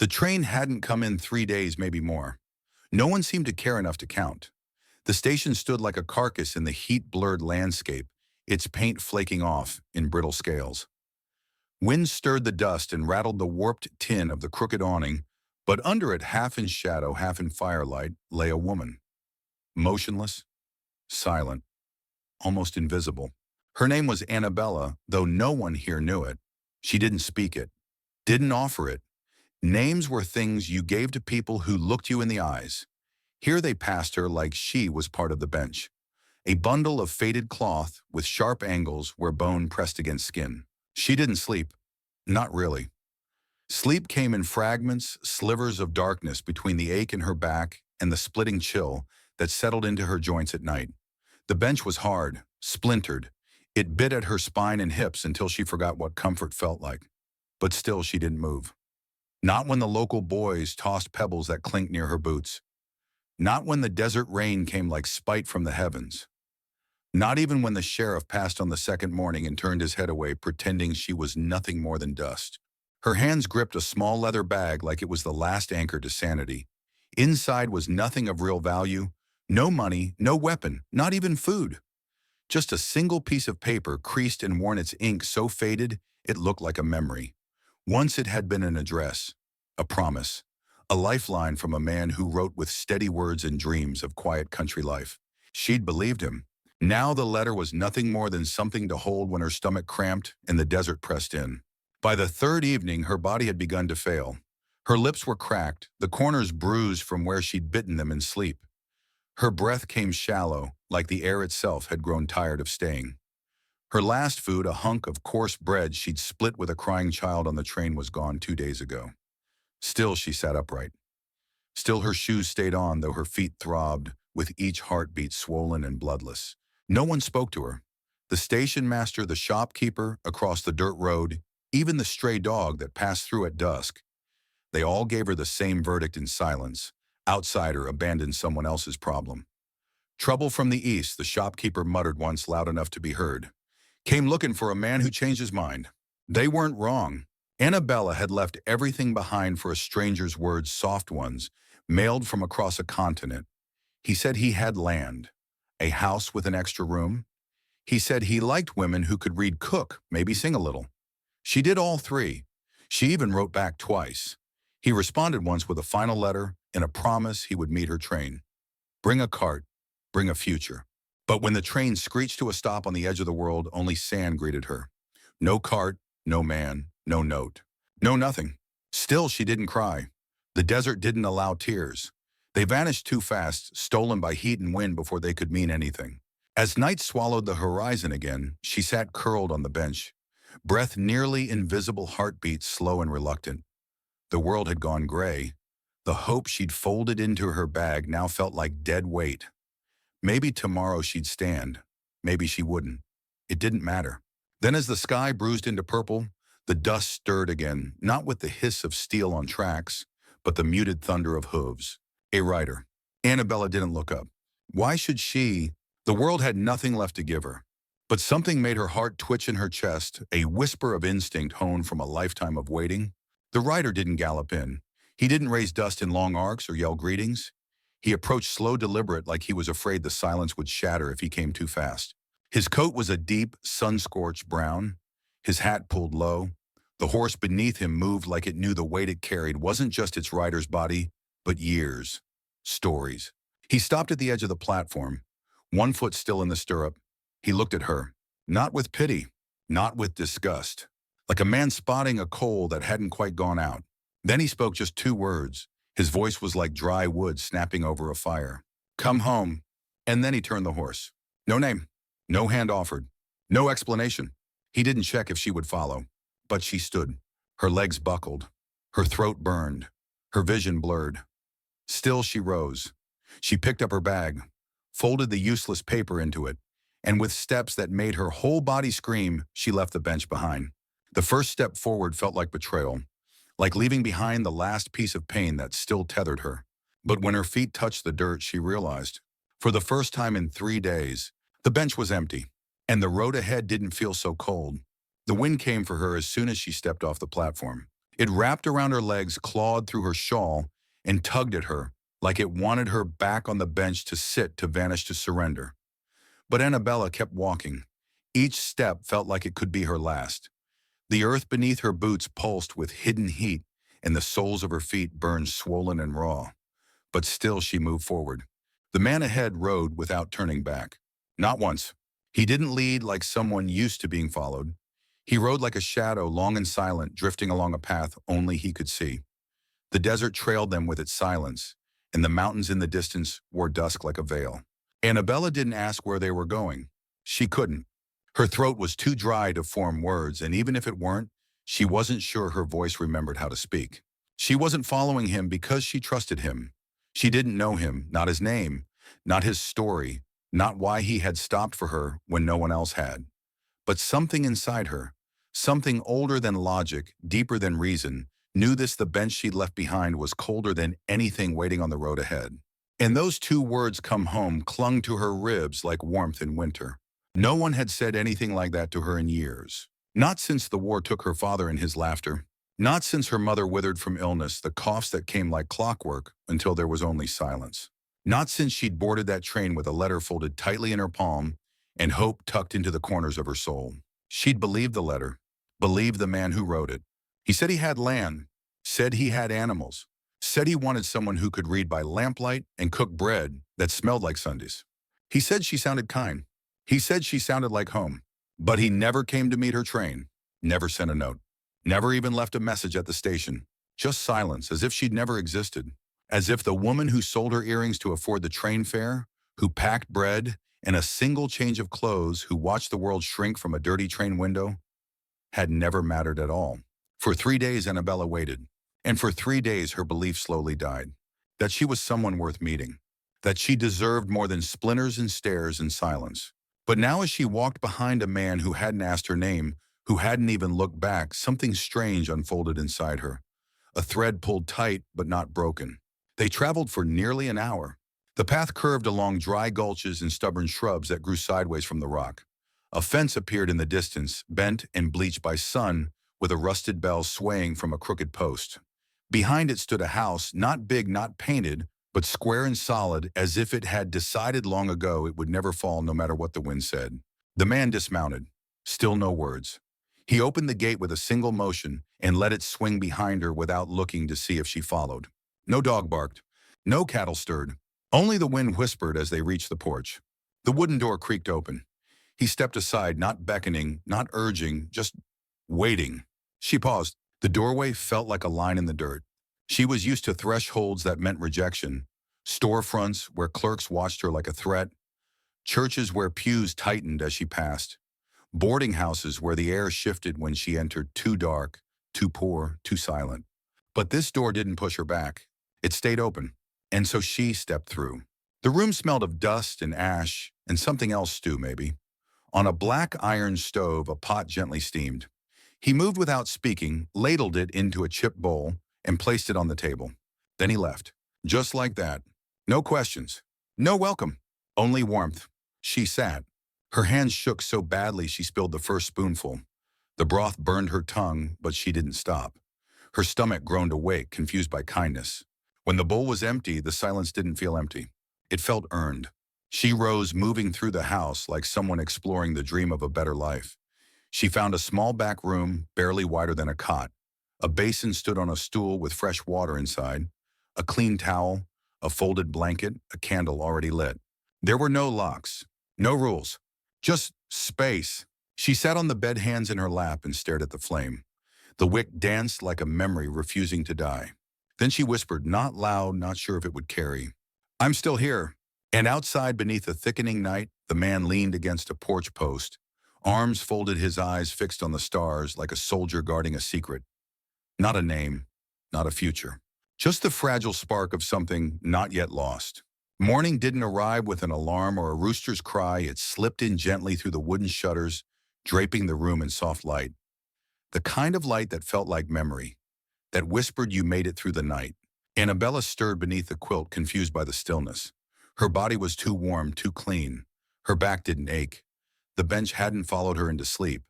The train hadn't come in 3 days, maybe more. No one seemed to care enough to count. The station stood like a carcass in the heat-blurred landscape, its paint flaking off in brittle scales. Wind stirred the dust and rattled the warped tin of the crooked awning, but under it, half in shadow, half in firelight, lay a woman. Motionless, silent, almost invisible. Her name was Annabella, though no one here knew it. She didn't speak it, didn't offer it. Names were things you gave to people who looked you in the eyes. Here they passed her like she was part of the bench. A bundle of faded cloth with sharp angles where bone pressed against skin. She didn't sleep. Not really. Sleep came in fragments, slivers of darkness between the ache in her back and the splitting chill that settled into her joints at night. The bench was hard, splintered. It bit at her spine and hips until she forgot what comfort felt like. But still she didn't move. Not when the local boys tossed pebbles that clinked near her boots. Not when the desert rain came like spite from the heavens. Not even when the sheriff passed on the second morning and turned his head away, pretending she was nothing more than dust. Her hands gripped a small leather bag like it was the last anchor to sanity. Inside was nothing of real value, no money, no weapon, not even food. Just a single piece of paper creased and worn, its ink so faded it looked like a memory. Once it had been an address, a promise, a lifeline from a man who wrote with steady words and dreams of quiet country life. She'd believed him. Now the letter was nothing more than something to hold when her stomach cramped and the desert pressed in. By the third evening, her body had begun to fail. Her lips were cracked, the corners bruised from where she'd bitten them in sleep. Her breath came shallow, like the air itself had grown tired of staying. Her last food, a hunk of coarse bread she'd split with a crying child on the train, was gone 2 days ago. Still she sat upright. Still her shoes stayed on, though her feet throbbed, with each heartbeat swollen and bloodless. No one spoke to her. The station master, the shopkeeper across the dirt road, even the stray dog that passed through at dusk. They all gave her the same verdict in silence. Outsider, abandoned, someone else's problem. Trouble from the east, the shopkeeper muttered once loud enough to be heard. Came looking for a man who changed his mind. They weren't wrong. Annabella had left everything behind for a stranger's words, soft ones, mailed from across a continent. He said he had land, a house with an extra room. He said he liked women who could read, cook, maybe sing a little. She did all three. She even wrote back twice. He responded once with a final letter and a promise he would meet her train. Bring a cart, bring a future. But when the train screeched to a stop on the edge of the world, only sand greeted her. No cart, no man, no note, no nothing. Still, she didn't cry. The desert didn't allow tears. They vanished too fast, stolen by heat and wind before they could mean anything. As night swallowed the horizon again, she sat curled on the bench, breath nearly invisible, heartbeats slow and reluctant. The world had gone gray. The hope she'd folded into her bag now felt like dead weight. Maybe tomorrow she'd stand. Maybe she wouldn't. It didn't matter. Then as the sky bruised into purple, the dust stirred again, not with the hiss of steel on tracks, but the muted thunder of hooves. A rider. Annabella didn't look up. Why should she? The world had nothing left to give her. But something made her heart twitch in her chest, a whisper of instinct honed from a lifetime of waiting. The rider didn't gallop in. He didn't raise dust in long arcs or yell greetings. He approached slow, deliberate, like he was afraid the silence would shatter if he came too fast. His coat was a deep, sun-scorched brown, his hat pulled low. The horse beneath him moved like it knew the weight it carried wasn't just its rider's body, but years, stories. He stopped at the edge of the platform, one foot still in the stirrup. He looked at her, not with pity, not with disgust, like a man spotting a coal that hadn't quite gone out. Then he spoke just 2 words. His voice was like dry wood snapping over a fire. Come home. And then he turned the horse. No name, no hand offered, no explanation. He didn't check if she would follow. But she stood. Her legs buckled. Her throat burned. Her vision blurred. Still she rose. She picked up her bag, folded the useless paper into it, and with steps that made her whole body scream, she left the bench behind. The first step forward felt like betrayal, like leaving behind the last piece of pain that still tethered her. But when her feet touched the dirt, she realized, for the first time in 3 days, the bench was empty, and the road ahead didn't feel so cold. The wind came for her as soon as she stepped off the platform. It wrapped around her legs, clawed through her shawl, and tugged at her, like it wanted her back on the bench to sit, to vanish, to surrender. But Annabella kept walking. Each step felt like it could be her last. The earth beneath her boots pulsed with hidden heat, and the soles of her feet burned swollen and raw. But still she moved forward. The man ahead rode without turning back. Not once. He didn't lead like someone used to being followed. He rode like a shadow, long and silent, drifting along a path only he could see. The desert trailed them with its silence, and the mountains in the distance wore dusk like a veil. Annabella didn't ask where they were going. She couldn't. Her throat was too dry to form words, and even if it weren't, she wasn't sure her voice remembered how to speak. She wasn't following him because she trusted him. She didn't know him, not his name, not his story, not why he had stopped for her when no one else had. But something inside her, something older than logic, deeper than reason, knew this: the bench she'd left behind was colder than anything waiting on the road ahead. And those two words, "come home," clung to her ribs like warmth in winter. No one had said anything like that to her in years. Not since the war took her father and his laughter. Not since her mother withered from illness, the coughs that came like clockwork until there was only silence. Not since she'd boarded that train with a letter folded tightly in her palm and hope tucked into the corners of her soul. She'd believed the letter, believed the man who wrote it. He said he had land, said he had animals, said he wanted someone who could read by lamplight and cook bread that smelled like Sundays. He said she sounded kind. He said she sounded like home. But he never came to meet her train, never sent a note, never even left a message at the station. Just silence, as if she'd never existed. As if the woman who sold her earrings to afford the train fare, who packed bread and a single change of clothes, who watched the world shrink from a dirty train window, had never mattered at all. For 3 days, Annabella waited. And for 3 days, her belief slowly died. That she was someone worth meeting. That she deserved more than splinters and stares and silence. But now, as she walked behind a man who hadn't asked her name, who hadn't even looked back, something strange unfolded inside her. A thread pulled tight but not broken. They traveled for nearly an hour. The path curved along dry gulches and stubborn shrubs that grew sideways from the rock. A fence appeared in the distance, bent and bleached by sun, with a rusted bell swaying from a crooked post. Behind it stood a house, not big, not painted, but square and solid, as if it had decided long ago it would never fall no matter what the wind said. The man dismounted. Still no words. He opened the gate with a single motion and let it swing behind her without looking to see if she followed. No dog barked. No cattle stirred. Only the wind whispered as they reached the porch. The wooden door creaked open. He stepped aside, not beckoning, not urging, just waiting. She paused. The doorway felt like a line in the dirt. She was used to thresholds that meant rejection, storefronts where clerks watched her like a threat, churches where pews tightened as she passed, boarding houses where the air shifted when she entered, too dark, too poor, too silent. But this door didn't push her back. It stayed open, and so she stepped through. The room smelled of dust and ash and something else, stew maybe. On a black iron stove, a pot gently steamed. He moved without speaking, ladled it into a chip bowl, and placed it on the table. Then he left. Just like that. No questions. No welcome. Only warmth. She sat. Her hands shook so badly she spilled the first spoonful. The broth burned her tongue, but she didn't stop. Her stomach groaned awake, confused by kindness. When the bowl was empty, the silence didn't feel empty. It felt earned. She rose, moving through the house like someone exploring the dream of a better life. She found a small back room, barely wider than a cot. A basin stood on a stool with fresh water inside, a clean towel, a folded blanket, a candle already lit. There were no locks, no rules, just space. She sat on the bed, hands in her lap, and stared at the flame. The wick danced like a memory refusing to die. Then she whispered, not loud, not sure if it would carry, "I'm still here." And outside, beneath the thickening night, the man leaned against a porch post, arms folded, his eyes fixed on the stars like a soldier guarding a secret. Not a name, not a future. Just the fragile spark of something not yet lost. Morning didn't arrive with an alarm or a rooster's cry. It slipped in gently through the wooden shutters, draping the room in soft light. The kind of light that felt like memory, that whispered you made it through the night. Annabella stirred beneath the quilt, confused by the stillness. Her body was too warm, too clean. Her back didn't ache. The bench hadn't followed her into sleep.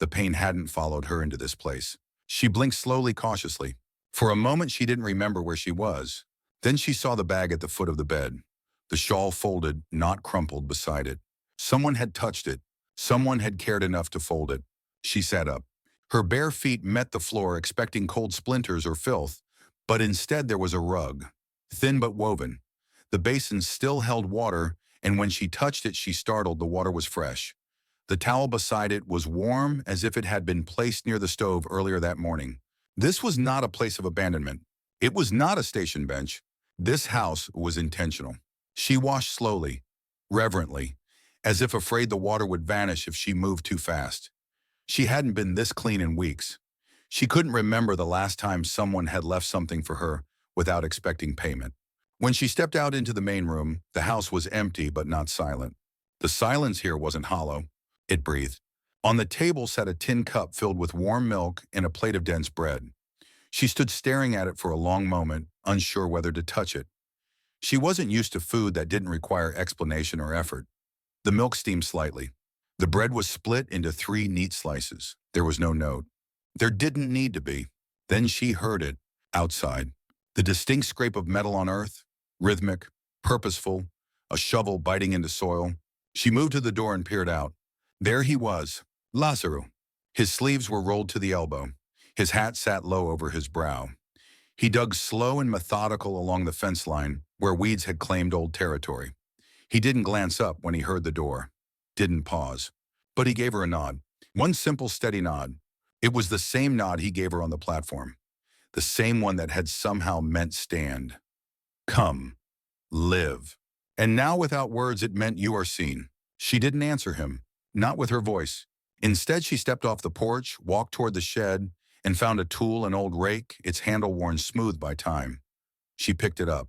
The pain hadn't followed her into this place. She blinked slowly, cautiously. For a moment, she didn't remember where she was. Then she saw the bag at the foot of the bed. The shawl folded, not crumpled, beside it. Someone had touched it. Someone had cared enough to fold it. She sat up. Her bare feet met the floor, expecting cold splinters or filth, but instead there was a rug, thin but woven. The basin still held water, and when she touched it, she startled. The water was fresh. The towel beside it was warm, as if it had been placed near the stove earlier that morning. This was not a place of abandonment. It was not a station bench. This house was intentional. She washed slowly, reverently, as if afraid the water would vanish if she moved too fast. She hadn't been this clean in weeks. She couldn't remember the last time someone had left something for her without expecting payment. When she stepped out into the main room, the house was empty but not silent. The silence here wasn't hollow. It breathed. On the table sat a tin cup filled with warm milk and a plate of dense bread. She stood staring at it for a long moment, unsure whether to touch it. She wasn't used to food that didn't require explanation or effort. The milk steamed slightly. The bread was split into 3 neat slices. There was no note. There didn't need to be. Then she heard it, outside. The distinct scrape of metal on earth, rhythmic, purposeful, a shovel biting into soil. She moved to the door and peered out. There he was, Lazaro. His sleeves were rolled to the elbow. His hat sat low over his brow. He dug slow and methodical along the fence line, where weeds had claimed old territory. He didn't glance up when he heard the door. Didn't pause. But he gave her a nod. One simple, steady nod. It was the same nod he gave her on the platform. The same one that had somehow meant stand. Come. Live. And now without words it meant you are seen. She didn't answer him. Not with her voice. Instead, she stepped off the porch, walked toward the shed, and found a tool, an old rake, its handle worn smooth by time. She picked it up.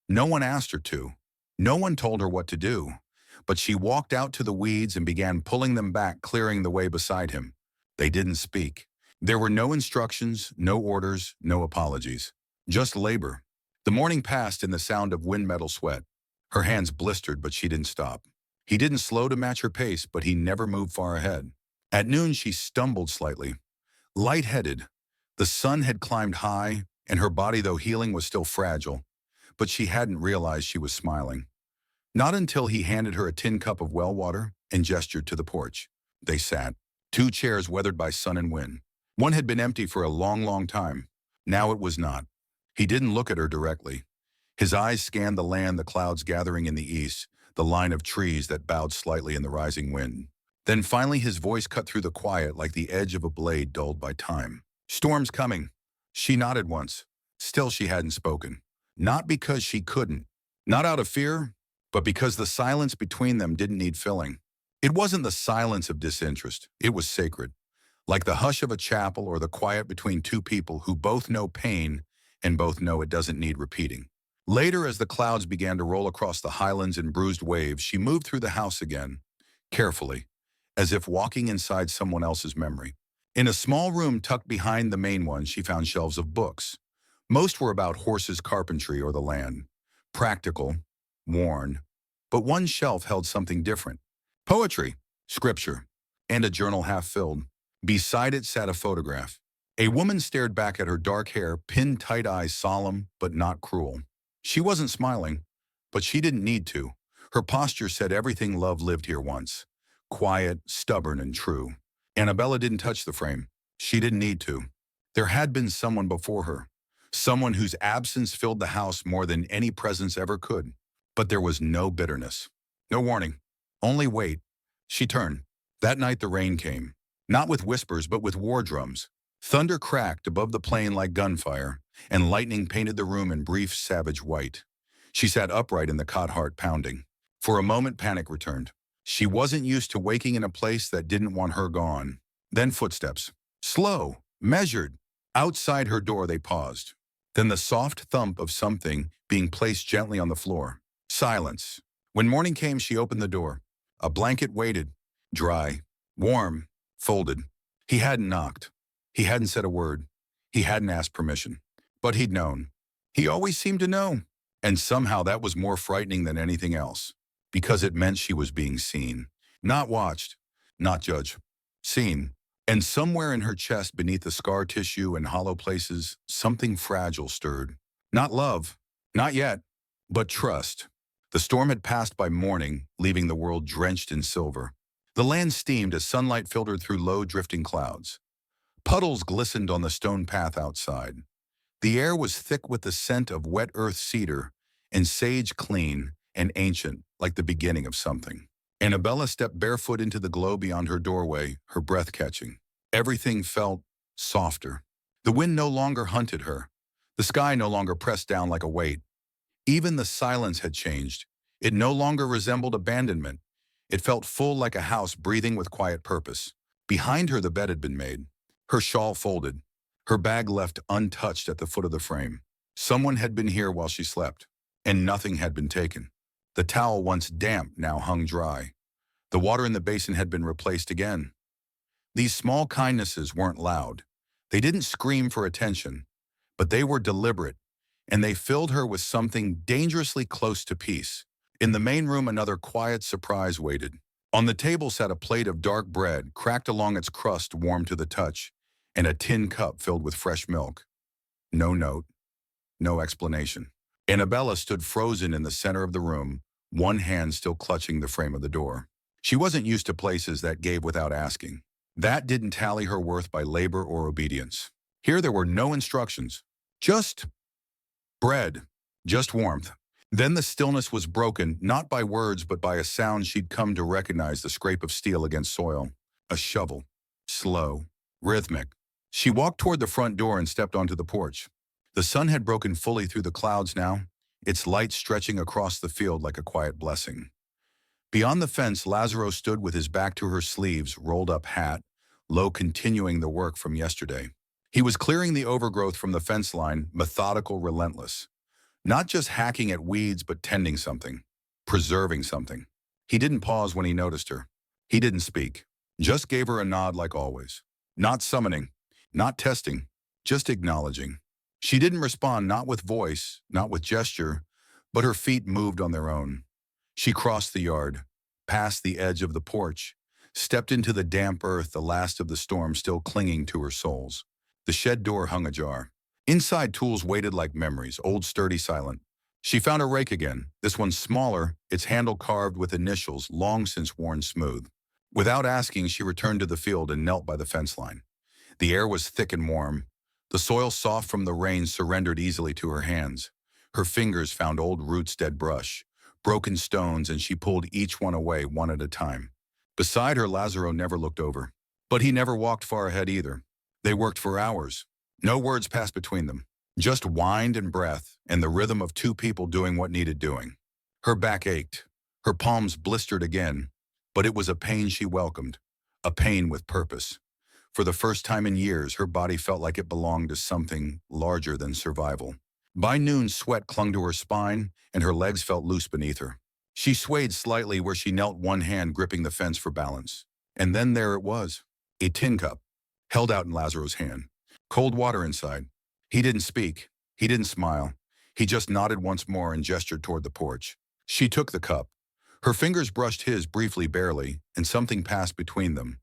No one asked her to. No one told her what to do. But she walked out to the weeds and began pulling them back, clearing the way beside him. They didn't speak. There were no instructions, no orders, no apologies. Just labor. The morning passed in the sound of wind metal sweat. Her hands blistered, but she didn't stop. He didn't slow to match her pace, but he never moved far ahead. At noon, she stumbled slightly. Lightheaded. The sun had climbed high, and her body, though healing, was still fragile. But she hadn't realized she was smiling. Not until he handed her a tin cup of well water and gestured to the porch. They sat. 2 chairs weathered by sun and wind. One had been empty for a long, long time. Now it was not. He didn't look at her directly. His eyes scanned the land, the clouds gathering in the east, the line of trees that bowed slightly in the rising wind. Then finally his voice cut through the quiet like the edge of a blade dulled by time. Storm's coming. She nodded once. Still she hadn't spoken. Not because she couldn't. Not out of fear, but because the silence between them didn't need filling. It wasn't the silence of disinterest. It was sacred. Like the hush of a chapel or the quiet between 2 people who both know pain and both know it doesn't need repeating. Later, as the clouds began to roll across the highlands in bruised waves, she moved through the house again, carefully, as if walking inside someone else's memory. In a small room tucked behind the main one, she found shelves of books. Most were about horses, carpentry, or the land. Practical, worn. But one shelf held something different. Poetry, scripture, and a journal half filled. Beside it sat a photograph. A woman stared back at her, dark hair, pinned tight eyes, solemn but not cruel. She wasn't smiling, but she didn't need to. Her posture said everything love lived here once. Quiet, stubborn, and true. Annabella didn't touch the frame. She didn't need to. There had been someone before her. Someone whose absence filled the house more than any presence ever could. But there was no bitterness. No warning. Only wait. She turned. That night the rain came. Not with whispers, but with war drums. Thunder cracked above the plain like gunfire, and lightning painted the room in brief, savage white. She sat upright in the cot, heart pounding. For a moment, panic returned. She wasn't used to waking in a place that didn't want her gone. Then footsteps. Slow, measured. Outside her door they paused. Then the soft thump of something being placed gently on the floor. Silence. When morning came, she opened the door. A blanket waited. Dry. Warm. Folded. He hadn't knocked. He hadn't said a word. He hadn't asked permission. But he'd known. He always seemed to know. And somehow that was more frightening than anything else. Because it meant she was being seen. Not watched. Not judged. Seen. And somewhere in her chest, beneath the scar tissue and hollow places, something fragile stirred. Not love, not yet, but trust. The storm had passed by morning, leaving the world drenched in silver. The land steamed as sunlight filtered through low drifting clouds. Puddles glistened on the stone path outside. The air was thick with the scent of wet earth cedar and sage, clean and ancient, like the beginning of something. Annabella stepped barefoot into the glow beyond her doorway, her breath catching. Everything felt softer. The wind no longer hunted her. The sky no longer pressed down like a weight. Even the silence had changed. It no longer resembled abandonment. It felt full, like a house breathing with quiet purpose. Behind her, the bed had been made, her shawl folded, her bag left untouched at the foot of the frame. Someone had been here while she slept, and nothing had been taken. The towel, once damp, now hung dry. The water in the basin had been replaced again. These small kindnesses weren't loud. They didn't scream for attention, but they were deliberate, and they filled her with something dangerously close to peace. In the main room, another quiet surprise waited. On the table sat a plate of dark bread, cracked along its crust, warm to the touch, and a tin cup filled with fresh milk. No note, no explanation. Annabella stood frozen in the center of the room, one hand still clutching the frame of the door. She wasn't used to places that gave without asking. That didn't tally her worth by labor or obedience. Here there were no instructions, just bread, just warmth. Then the stillness was broken, not by words, but by a sound she'd come to recognize: the scrape of steel against soil. A shovel. Slow. Rhythmic. She walked toward the front door and stepped onto the porch. The sun had broken fully through the clouds now, its light stretching across the field like a quiet blessing. Beyond the fence, Lazaro stood with his back to her, sleeves rolled up, hat low, continuing the work from yesterday. He was clearing the overgrowth from the fence line, methodical, relentless. Not just hacking at weeds, but tending something, preserving something. He didn't pause when he noticed her. He didn't speak, just gave her a nod like always. Not summoning, not testing, just acknowledging. She didn't respond, not with voice, not with gesture, but her feet moved on their own. She crossed the yard, past the edge of the porch, stepped into the damp earth, the last of the storm still clinging to her soles. The shed door hung ajar. Inside, tools waited like memories, old, sturdy, silent. She found a rake again, this one smaller, its handle carved with initials long since worn smooth. Without asking, she returned to the field and knelt by the fence line. The air was thick and warm. The soil, soft from the rain, surrendered easily to her hands. Her fingers found old roots, dead brush, broken stones, and she pulled each one away, one at a time. Beside her, Lazaro never looked over. But he never walked far ahead either. They worked for hours. No words passed between them. Just wind and breath, and the rhythm of two people doing what needed doing. Her back ached. Her palms blistered again. But it was a pain she welcomed. A pain with purpose. For the first time in years, her body felt like it belonged to something larger than survival. By noon, sweat clung to her spine, and her legs felt loose beneath her. She swayed slightly where she knelt, one hand gripping the fence for balance. And then there it was, a tin cup, held out in Lazaro's hand. Cold water inside. He didn't speak. He didn't smile. He just nodded once more and gestured toward the porch. She took the cup. Her fingers brushed his briefly, barely, and something passed between them.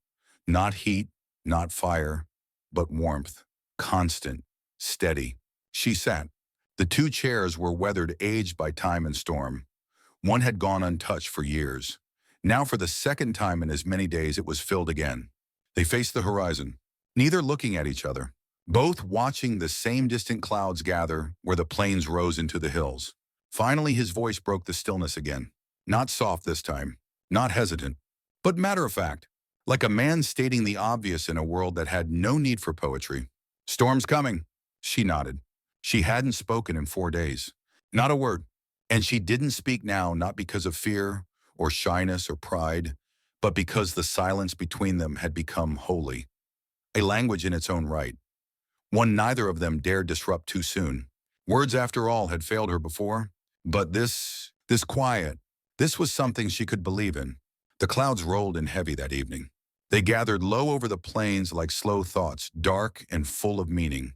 Not heat, not fire, but warmth. Constant, steady. She sat. The two chairs were weathered, aged by time and storm. One had gone untouched for years. Now, for the second time in as many days, it was filled again. They faced the horizon, neither looking at each other, both watching the same distant clouds gather where the plains rose into the hills. Finally, his voice broke the stillness again. Not soft this time, not hesitant, but matter-of-fact, like a man stating the obvious in a world that had no need for poetry. "Storm's coming." She nodded. She hadn't spoken in 4 days. Not a word. And she didn't speak now, not because of fear or shyness or pride, but because the silence between them had become holy. A language in its own right. One neither of them dared disrupt too soon. Words, after all, had failed her before. But this quiet, this was something she could believe in. The clouds rolled in heavy that evening. They gathered low over the plains like slow thoughts, dark and full of meaning.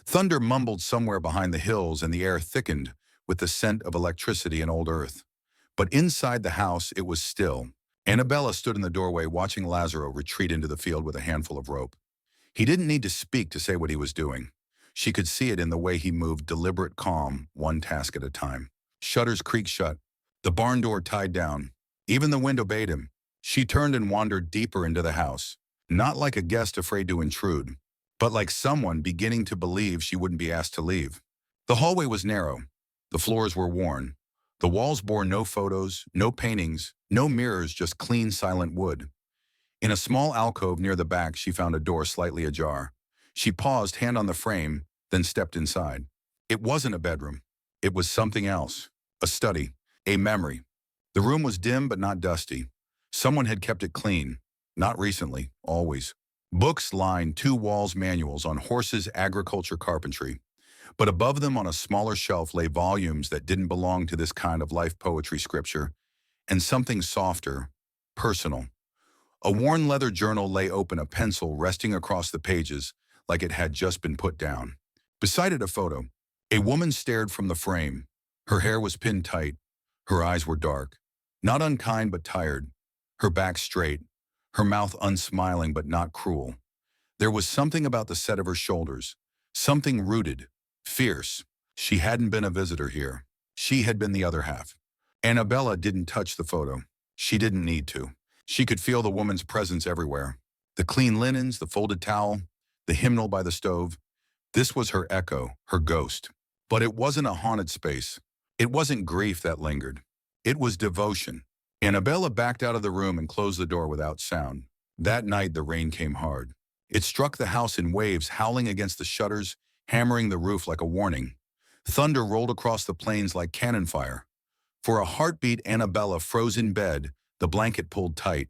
Thunder mumbled somewhere behind the hills, and the air thickened with the scent of electricity and old earth. But inside the house, it was still, Annabella stood in the doorway watching Lazaro retreat into the field with a handful of rope. He didn't need to speak to say what he was doing. She could see it in the way he moved, deliberate calm, one task at a time. Shutters creaked shut. The barn door tied down. Even the wind obeyed him. She turned and wandered deeper into the house. Not like a guest afraid to intrude, but like someone beginning to believe she wouldn't be asked to leave. The hallway was narrow. The floors were worn. The walls bore no photos, no paintings, no mirrors, just clean, silent wood. In a small alcove near the back, she found a door slightly ajar. She paused, hand on the frame, then stepped inside. It wasn't a bedroom. It was something else. A study. A memory. The room was dim but not dusty. Someone had kept it clean. Not recently, always. Books lined two walls, manuals on horses, agriculture, carpentry. But above them on a smaller shelf lay volumes that didn't belong to this kind of life poetry scripture, and something softer, personal. A worn leather journal lay open, a pencil resting across the pages like it had just been put down. Beside it, a photo. A woman stared from the frame. Her hair was pinned tight. Her eyes were dark. Not unkind but tired. Her back straight. Her mouth unsmiling but not cruel. There was something about the set of her shoulders. Something rooted. Fierce. She hadn't been a visitor here. She had been the other half. Annabella didn't touch the photo. She didn't need to. She could feel the woman's presence everywhere. The clean linens, the folded towel, the hymnal by the stove. This was her echo, her ghost. But it wasn't a haunted space. It wasn't grief that lingered. It was devotion. Annabella backed out of the room and closed the door without sound. That night, the rain came hard. It struck the house in waves, howling against the shutters, hammering the roof like a warning. Thunder rolled across the plains like cannon fire. For a heartbeat, Annabella froze in bed, the blanket pulled tight.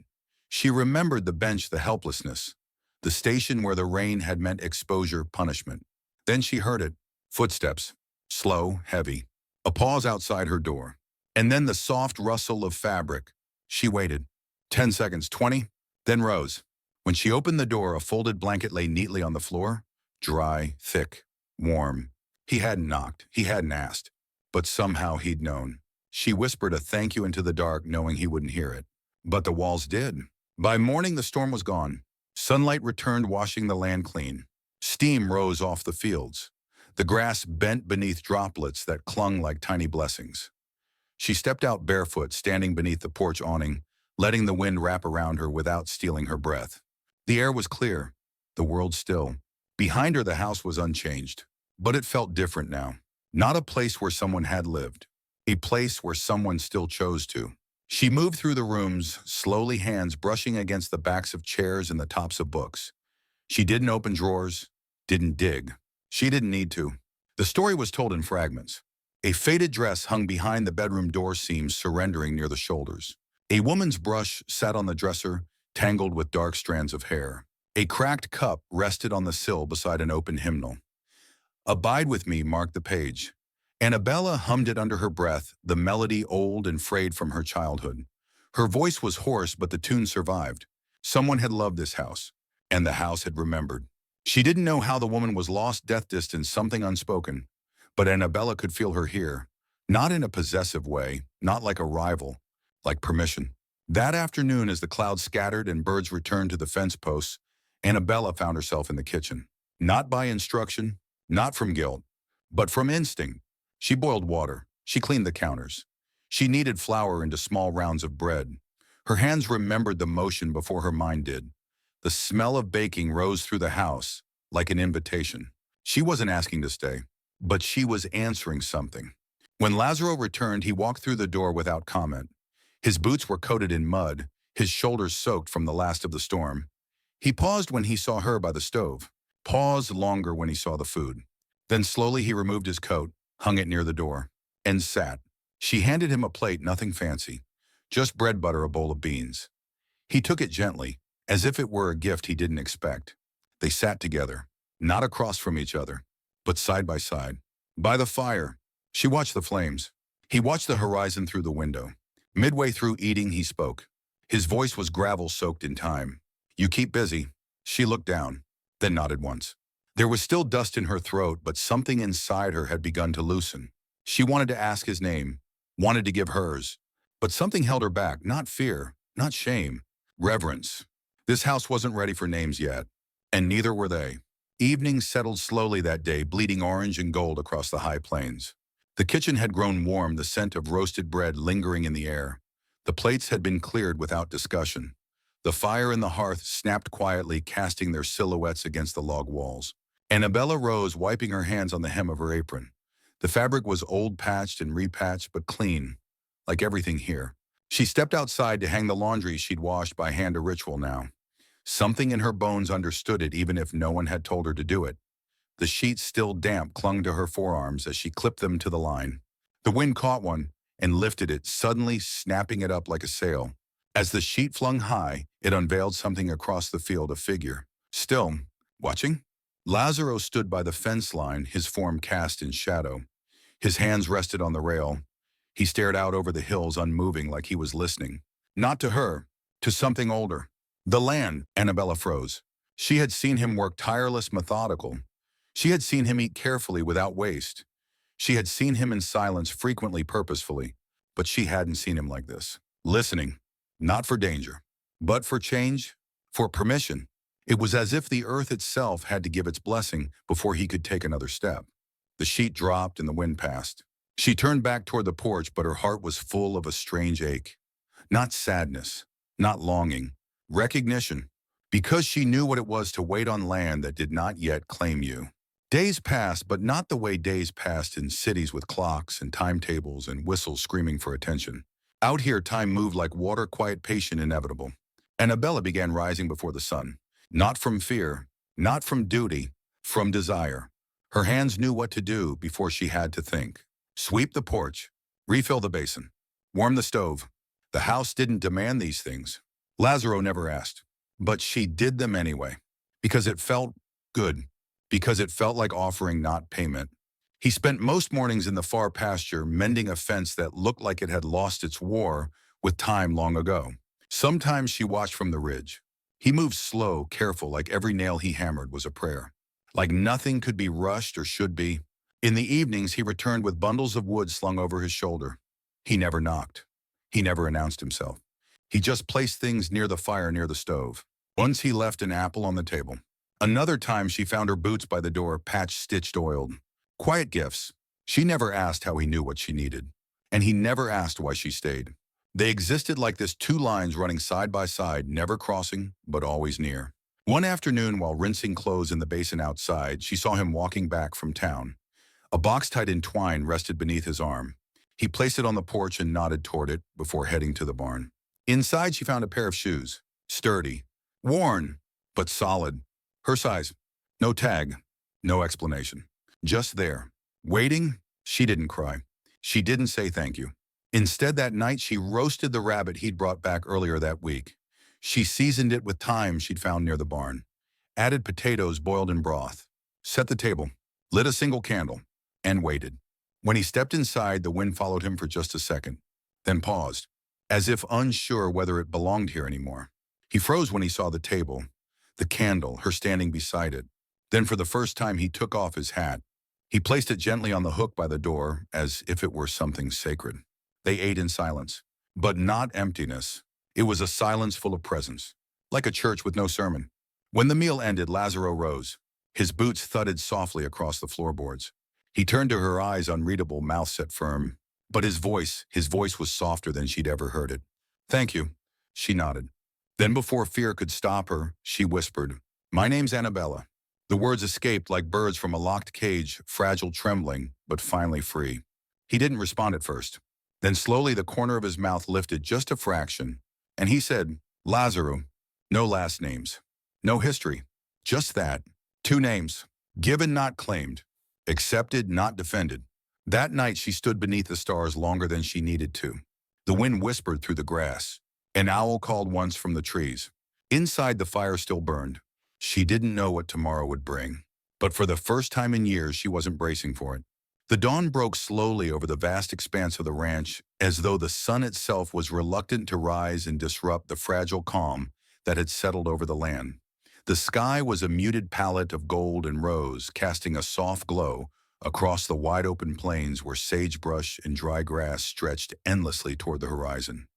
She remembered the bench, the helplessness, the station where the rain had meant exposure, punishment. Then she heard it. Footsteps. Slow, heavy. A pause outside her door. And then the soft rustle of fabric. She waited. 10 seconds, 20, then rose. When she opened the door, a folded blanket lay neatly on the floor. Dry, thick, warm. He hadn't knocked. He hadn't asked. But somehow he'd known. She whispered a thank you into the dark, knowing he wouldn't hear it. But the walls did. By morning, the storm was gone. Sunlight returned, washing the land clean. Steam rose off the fields. The grass bent beneath droplets that clung like tiny blessings. She stepped out barefoot, standing beneath the porch awning, letting the wind wrap around her without stealing her breath. The air was clear, the world still. Behind her, the house was unchanged. But it felt different now. Not a place where someone had lived. A place where someone still chose to. She moved through the rooms, slowly, hands brushing against the backs of chairs and the tops of books. She didn't open drawers, didn't dig. She didn't need to. The story was told in fragments. A faded dress hung behind the bedroom door seams, surrendering near the shoulders. A woman's brush sat on the dresser, tangled with dark strands of hair. A cracked cup rested on the sill beside an open hymnal. Abide with me marked the page. Annabella hummed it under her breath, the melody old and frayed from her childhood. Her voice was hoarse, but the tune survived. Someone had loved this house, and the house had remembered. She didn't know how the woman was lost, death distance, something unspoken. But Annabella could feel her here, not in a possessive way, not like a rival, like permission. That afternoon, as the clouds scattered and birds returned to the fence posts, Annabella found herself in the kitchen. Not by instruction, not from guilt, but from instinct. She boiled water. She cleaned the counters. She kneaded flour into small rounds of bread. Her hands remembered the motion before her mind did. The smell of baking rose through the house like an invitation. She wasn't asking to stay, but she was answering something. When Lazaro returned, he walked through the door without comment. His boots were coated in mud, his shoulders soaked from the last of the storm. He paused when he saw her by the stove, paused longer when he saw the food. Then slowly he removed his coat, hung it near the door, and sat. She handed him a plate, nothing fancy, just bread, butter, a bowl of beans. He took it gently, as if it were a gift he didn't expect. They sat together, not across from each other, but side by side. By the fire, she watched the flames. He watched the horizon through the window. Midway through eating, he spoke. His voice was gravel soaked in time. You keep busy. She looked down, then nodded once. There was still dust in her throat, but something inside her had begun to loosen. She wanted to ask his name, wanted to give hers, but something held her back, not fear, Not shame, reverence. This house wasn't ready for names yet, and neither were they. Evening settled slowly that day, bleeding orange and gold across the high plains. The kitchen had grown warm, the scent of roasted bread lingering in the air. The plates had been cleared without discussion. The fire in the hearth snapped quietly, casting their silhouettes against the log walls. Annabella rose, wiping her hands on the hem of her apron. The fabric was old, patched and repatched, but clean, like everything here. She stepped outside to hang the laundry she'd washed by hand, a ritual now. Something in her bones understood it, even if no one had told her to do it. The sheets, still damp, clung to her forearms as she clipped them to the line. The wind caught one and lifted it, suddenly snapping it up like a sail. As the sheet flung high, it unveiled something across the field, a figure. Still, watching? Lazaro stood by the fence line, his form cast in shadow. His hands rested on the rail. He stared out over the hills, unmoving, like he was listening. Not to her, to something older. The land. Annabella froze. She had seen him work, tireless, methodical. She had seen him eat carefully, without waste. She had seen him in silence, frequently purposefully. But she hadn't seen him like this. Listening. Not for danger, but for change, for permission. It was as if the earth itself had to give its blessing before he could take another step. The sheet dropped and the wind passed. She turned back toward the porch, but her heart was full of a strange ache. Not sadness, not longing, recognition, because she knew what it was to wait on land that did not yet claim you. Days passed, but not the way days passed in cities with clocks and timetables and whistles screaming for attention. Out here, time moved like water, quiet, patient, inevitable. Annabella began rising before the sun. Not from fear, not from duty, from desire. Her hands knew what to do before she had to think. Sweep the porch, refill the basin, warm the stove. The house didn't demand these things. Lazaro never asked, but she did them anyway, because it felt good, because it felt like offering, not payment. He spent most mornings in the far pasture, mending a fence that looked like it had lost its war with time long ago. Sometimes she watched from the ridge. He moved slow, careful, like every nail he hammered was a prayer. Like nothing could be rushed or should be. In the evenings, he returned with bundles of wood slung over his shoulder. He never knocked. He never announced himself. He just placed things near the fire, near the stove. Once he left an apple on the table. Another time she found her boots by the door, patched, stitched, oiled. Quiet gifts. She never asked how he knew what she needed. And he never asked why she stayed. They existed like this, two lines running side by side, never crossing, but always near. One afternoon, while rinsing clothes in the basin outside, she saw him walking back from town. A box tied in twine rested beneath his arm. He placed it on the porch and nodded toward it before heading to the barn. Inside, she found a pair of shoes. Sturdy. Worn, but solid. Her size. No tag. No explanation. Just there. Waiting. She didn't cry. She didn't say thank you. Instead, that night, she roasted the rabbit he'd brought back earlier that week. She seasoned it with thyme she'd found near the barn. Added potatoes boiled in broth. Set the table. Lit a single candle. And waited. When he stepped inside, the wind followed him for just a second. Then paused. As if unsure whether it belonged here anymore. He froze when he saw the table. The candle, her standing beside it. Then for the first time, he took off his hat. He placed it gently on the hook by the door, as if it were something sacred. They ate in silence. But not emptiness. It was a silence full of presence. Like a church with no sermon. When the meal ended, Lazaro rose. His boots thudded softly across the floorboards. He turned to her, eyes unreadable, mouth set firm. But his voice was softer than she'd ever heard it. Thank you. She nodded. Then before fear could stop her, she whispered, My name's Annabella. The words escaped like birds from a locked cage, fragile, trembling, but finally free. He didn't respond at first. Then slowly the corner of his mouth lifted just a fraction, and he said, Lazaro. No last names. No history. Just that. 2 names. Given, not claimed. Accepted, not defended. That night she stood beneath the stars longer than she needed to. The wind whispered through the grass. An owl called once from the trees. Inside, the fire still burned. She didn't know what tomorrow would bring. But for the first time in years, she wasn't bracing for it. The dawn broke slowly over the vast expanse of the ranch, as though the sun itself was reluctant to rise and disrupt the fragile calm that had settled over the land. The sky was a muted palette of gold and rose, casting a soft glow across the wide-open plains where sagebrush and dry grass stretched endlessly toward the horizon.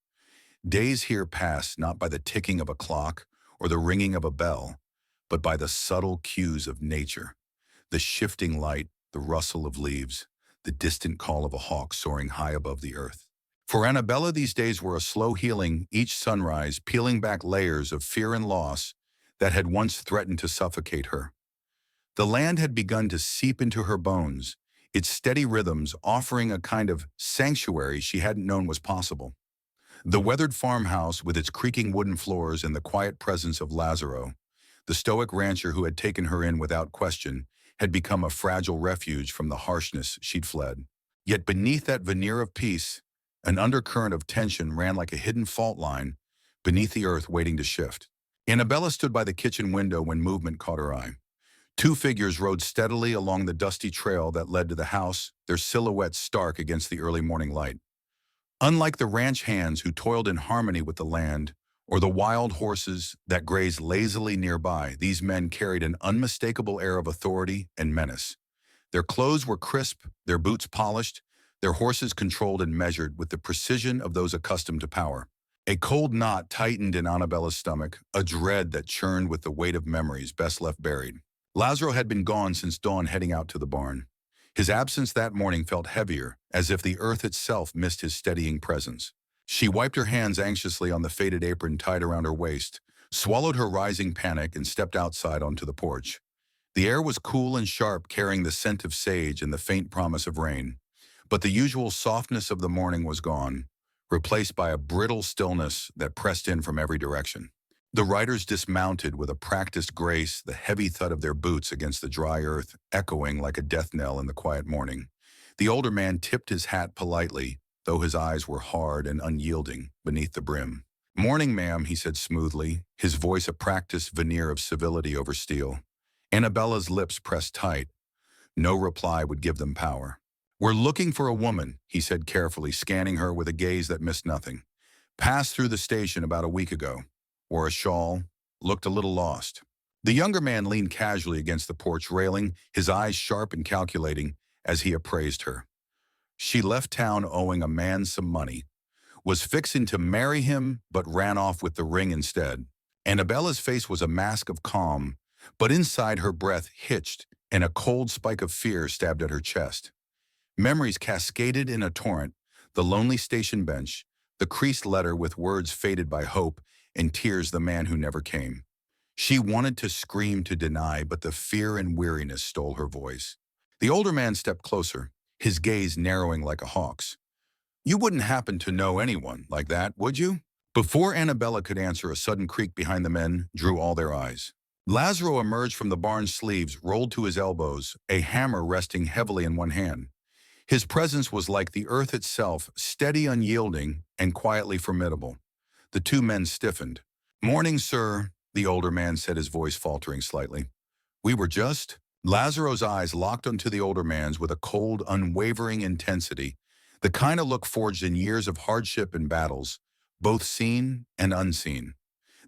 Days here pass not by the ticking of a clock or the ringing of a bell, but by the subtle cues of nature, the shifting light, the rustle of leaves, the distant call of a hawk soaring high above the earth. For Annabella, these days were a slow healing, each sunrise peeling back layers of fear and loss that had once threatened to suffocate her. The land had begun to seep into her bones, its steady rhythms offering a kind of sanctuary she hadn't known was possible. The weathered farmhouse with its creaking wooden floors and the quiet presence of Lazaro, the stoic rancher who had taken her in without question, had become a fragile refuge from the harshness she'd fled. Yet beneath that veneer of peace, an undercurrent of tension ran like a hidden fault line beneath the earth waiting to shift. Annabella stood by the kitchen window when movement caught her eye. Two figures rode steadily along the dusty trail that led to the house, their silhouettes stark against the early morning light. Unlike the ranch hands who toiled in harmony with the land, or the wild horses that grazed lazily nearby, these men carried an unmistakable air of authority and menace. Their clothes were crisp, their boots polished, their horses controlled and measured with the precision of those accustomed to power. A cold knot tightened in Annabella's stomach, a dread that churned with the weight of memories best left buried. Lazaro had been gone since dawn, heading out to the barn. His absence that morning felt heavier, as if the earth itself missed his steadying presence. She wiped her hands anxiously on the faded apron tied around her waist, swallowed her rising panic, and stepped outside onto the porch. The air was cool and sharp, carrying the scent of sage and the faint promise of rain. But the usual softness of the morning was gone, replaced by a brittle stillness that pressed in from every direction. The riders dismounted with a practiced grace, the heavy thud of their boots against the dry earth echoing like a death knell in the quiet morning. The older man tipped his hat politely, though his eyes were hard and unyielding beneath the brim. "Morning, ma'am," he said smoothly, his voice a practiced veneer of civility over steel. Annabella's lips pressed tight. No reply would give them power. "We're looking for a woman," he said carefully, scanning her with a gaze that missed nothing. "Passed through the station about a week ago. Wore a shawl, looked a little lost." The younger man leaned casually against the porch railing, his eyes sharp and calculating as he appraised her. She left town owing a man some money, was fixing to marry him, but ran off with the ring instead. Annabella's face was a mask of calm, but inside her breath hitched and a cold spike of fear stabbed at her chest. Memories cascaded in a torrent, the lonely station bench, the creased letter with words faded by hope, and tears the man who never came. She wanted to scream to deny, but the fear and weariness stole her voice. The older man stepped closer, his gaze narrowing like a hawk's. "You wouldn't happen to know anyone like that, would you?" Before Annabella could answer, a sudden creak behind the men drew all their eyes. Lazaro emerged from the barn's sleeves, rolled to his elbows, a hammer resting heavily in one hand. His presence was like the earth itself, steady, unyielding, and quietly formidable. The two men stiffened. "Morning, sir," the older man said, his voice faltering slightly. "We were just—" Lazaro's eyes locked onto the older man's with a cold, unwavering intensity, the kind of look forged in years of hardship and battles, both seen and unseen.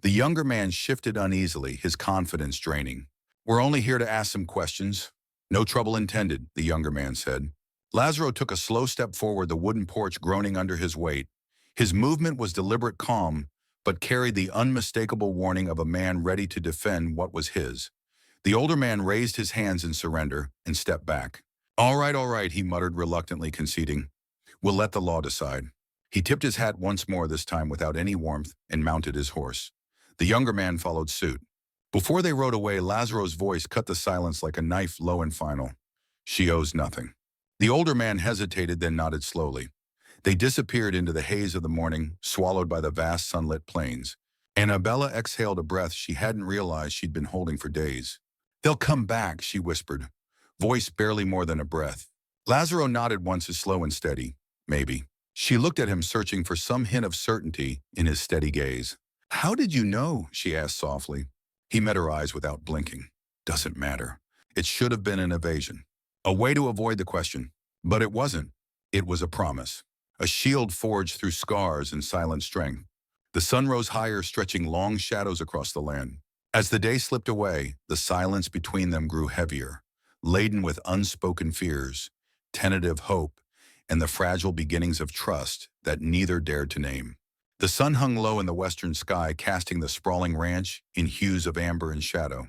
The younger man shifted uneasily, his confidence draining. "We're only here to ask some questions." "No trouble intended," the younger man said. Lazaro took a slow step forward, the wooden porch groaning under his weight. His movement was deliberate, calm, but carried the unmistakable warning of a man ready to defend what was his. The older man raised his hands in surrender and stepped back. All right," he muttered, reluctantly conceding. "We'll let the law decide." He tipped his hat once more, this time without any warmth, and mounted his horse. The younger man followed suit. Before they rode away, Lazaro's voice cut the silence like a knife, low and final. "She owes nothing." The older man hesitated, then nodded slowly. They disappeared into the haze of the morning, swallowed by the vast sunlit plains. Annabella exhaled a breath she hadn't realized she'd been holding for days. "They'll come back," she whispered, voice barely more than a breath. Lazaro nodded once, as slow and steady. "Maybe." She looked at him, searching for some hint of certainty in his steady gaze. "How did you know?" she asked softly. He met her eyes without blinking. "Doesn't matter. It should have been an evasion. A way to avoid the question. But it wasn't. It was a promise. A shield forged through scars and silent strength." The sun rose higher, stretching long shadows across the land. As the day slipped away, the silence between them grew heavier, laden with unspoken fears, tentative hope, and the fragile beginnings of trust that neither dared to name. The sun hung low in the western sky, casting the sprawling ranch in hues of amber and shadow.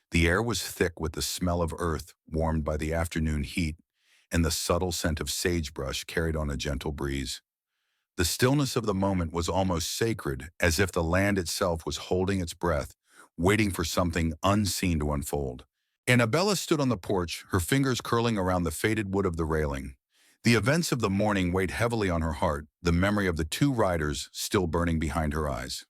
The air was thick with the smell of earth warmed by the afternoon heat, and the subtle scent of sagebrush carried on a gentle breeze. The stillness of the moment was almost sacred, as if the land itself was holding its breath, waiting for something unseen to unfold. Annabella stood on the porch, her fingers curling around the faded wood of the railing. The events of the morning weighed heavily on her heart, the memory of the two riders still burning behind her eyes.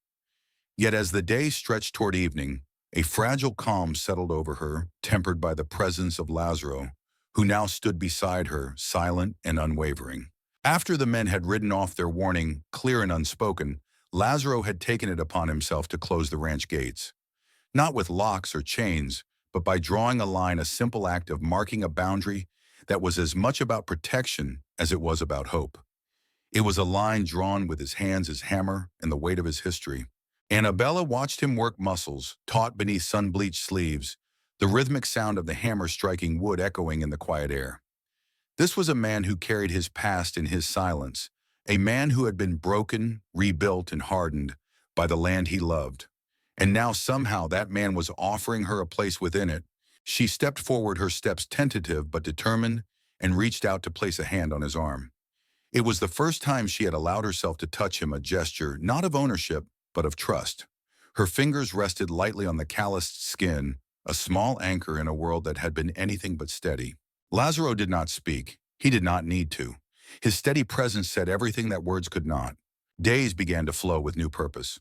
Yet as the day stretched toward evening, a fragile calm settled over her, tempered by the presence of Lazaro, who now stood beside her, silent and unwavering. After the men had ridden off, their warning clear and unspoken, Lazaro had taken it upon himself to close the ranch gates. Not with locks or chains, but by drawing a line, a simple act of marking a boundary that was as much about protection as it was about hope. It was a line drawn with his hands, his hammer, and the weight of his history. Annabella watched him work muscles, taut beneath sun-bleached sleeves, the rhythmic sound of the hammer striking wood echoing in the quiet air. This was a man who carried his past in his silence, a man who had been broken, rebuilt, and hardened by the land he loved. And now somehow that man was offering her a place within it. She stepped forward, her steps tentative but determined, and reached out to place a hand on his arm. It was the first time she had allowed herself to touch him, a gesture not of ownership, but of trust. Her fingers rested lightly on the calloused skin, a small anchor in a world that had been anything but steady. Lazaro did not speak. He did not need to. His steady presence said everything that words could not. Days began to flow with new purpose.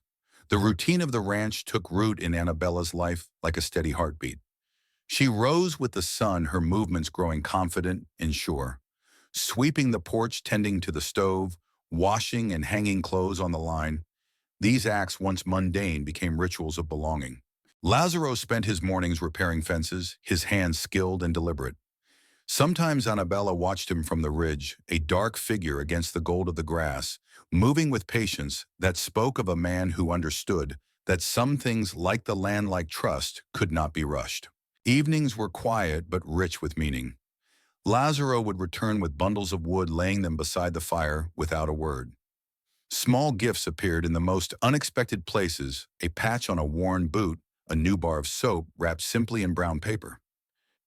The routine of the ranch took root in Annabella's life like a steady heartbeat. She rose with the sun, her movements growing confident and sure. Sweeping the porch, tending to the stove, washing and hanging clothes on the line, these acts, once mundane, became rituals of belonging. Lazaro spent his mornings repairing fences, his hands skilled and deliberate. Sometimes Annabella watched him from the ridge, a dark figure against the gold of the grass, moving with patience that spoke of a man who understood that some things, like the land, like trust, could not be rushed. Evenings were quiet but rich with meaning. Lazaro would return with bundles of wood, laying them beside the fire without a word. Small gifts appeared in the most unexpected places, a patch on a worn boot, a new bar of soap wrapped simply in brown paper.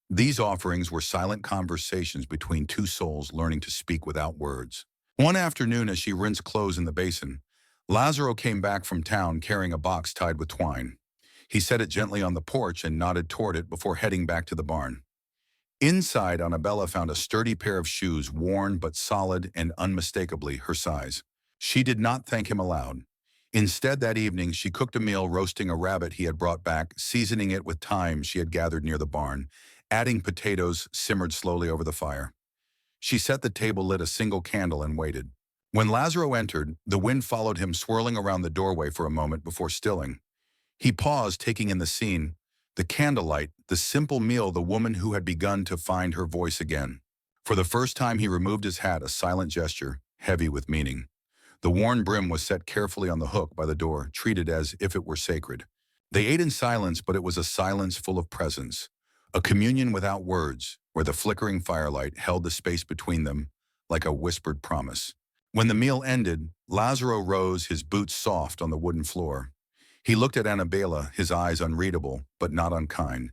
These offerings were silent conversations between two souls learning to speak without words. One afternoon, as she rinsed clothes in the basin, Lazaro came back from town carrying a box tied with twine. He set it gently on the porch and nodded toward it before heading back to the barn. Inside, Annabella found a sturdy pair of shoes, worn but solid and unmistakably her size. She did not thank him aloud. Instead, that evening, she cooked a meal, roasting a rabbit he had brought back, seasoning it with thyme she had gathered near the barn, adding potatoes simmered slowly over the fire. She set the table, lit a single candle, and waited. When Lazaro entered, the wind followed him, swirling around the doorway for a moment before stilling. He paused, taking in the scene, the candlelight, the simple meal, the woman who had begun to find her voice again. For the first time, he removed his hat, a silent gesture, heavy with meaning. The worn brim was set carefully on the hook by the door, treated as if it were sacred. They ate in silence, but it was a silence full of presence, a communion without words, where the flickering firelight held the space between them like a whispered promise. When the meal ended, Lazaro rose, his boots soft on the wooden floor. He looked at Annabella, his eyes unreadable, but not unkind.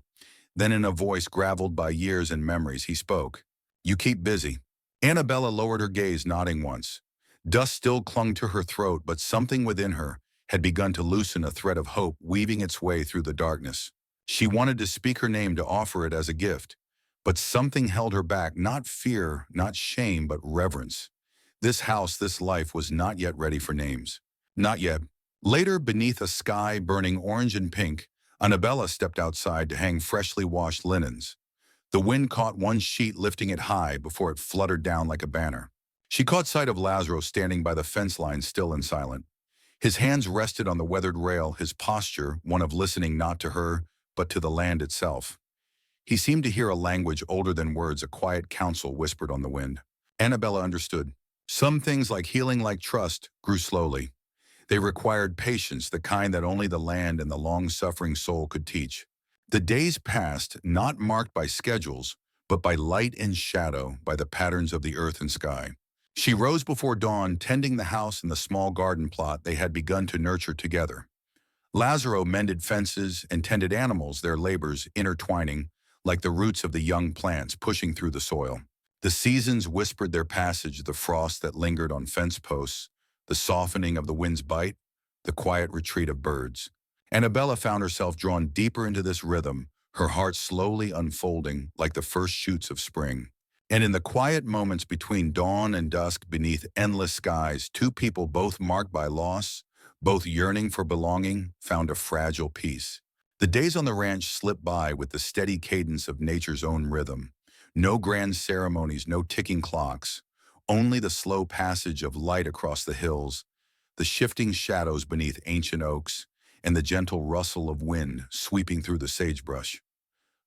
Then in a voice graveled by years and memories, he spoke. "You keep busy." Annabella lowered her gaze, nodding once. Dust still clung to her throat, but something within her had begun to loosen, a thread of hope weaving its way through the darkness. She wanted to speak her name, to offer it as a gift, but something held her back, not fear, not shame, but reverence. This house, this life was not yet ready for names. Not yet. Later, beneath a sky burning orange and pink, Annabella stepped outside to hang freshly washed linens. The wind caught one sheet, lifting it high before it fluttered down like a banner. She caught sight of Lazaro standing by the fence line, still and silent. His hands rested on the weathered rail, his posture one of listening not to her, but to the land itself. He seemed to hear a language older than words, a quiet counsel whispered on the wind. Annabella understood. Some things, like healing, like trust, grew slowly. They required patience, the kind that only the land and the long-suffering soul could teach. The days passed, not marked by schedules, but by light and shadow, by the patterns of the earth and sky. She rose before dawn, tending the house and the small garden plot they had begun to nurture together. Lazaro mended fences and tended animals, their labors intertwining like the roots of the young plants pushing through the soil. The seasons whispered their passage, the frost that lingered on fence posts, the softening of the wind's bite, the quiet retreat of birds. Annabella found herself drawn deeper into this rhythm, her heart slowly unfolding like the first shoots of spring. And in the quiet moments between dawn and dusk beneath endless skies, two people both marked by loss, both yearning for belonging, found a fragile peace. The days on the ranch slipped by with the steady cadence of nature's own rhythm. No grand ceremonies, no ticking clocks, only the slow passage of light across the hills, the shifting shadows beneath ancient oaks, and the gentle rustle of wind sweeping through the sagebrush.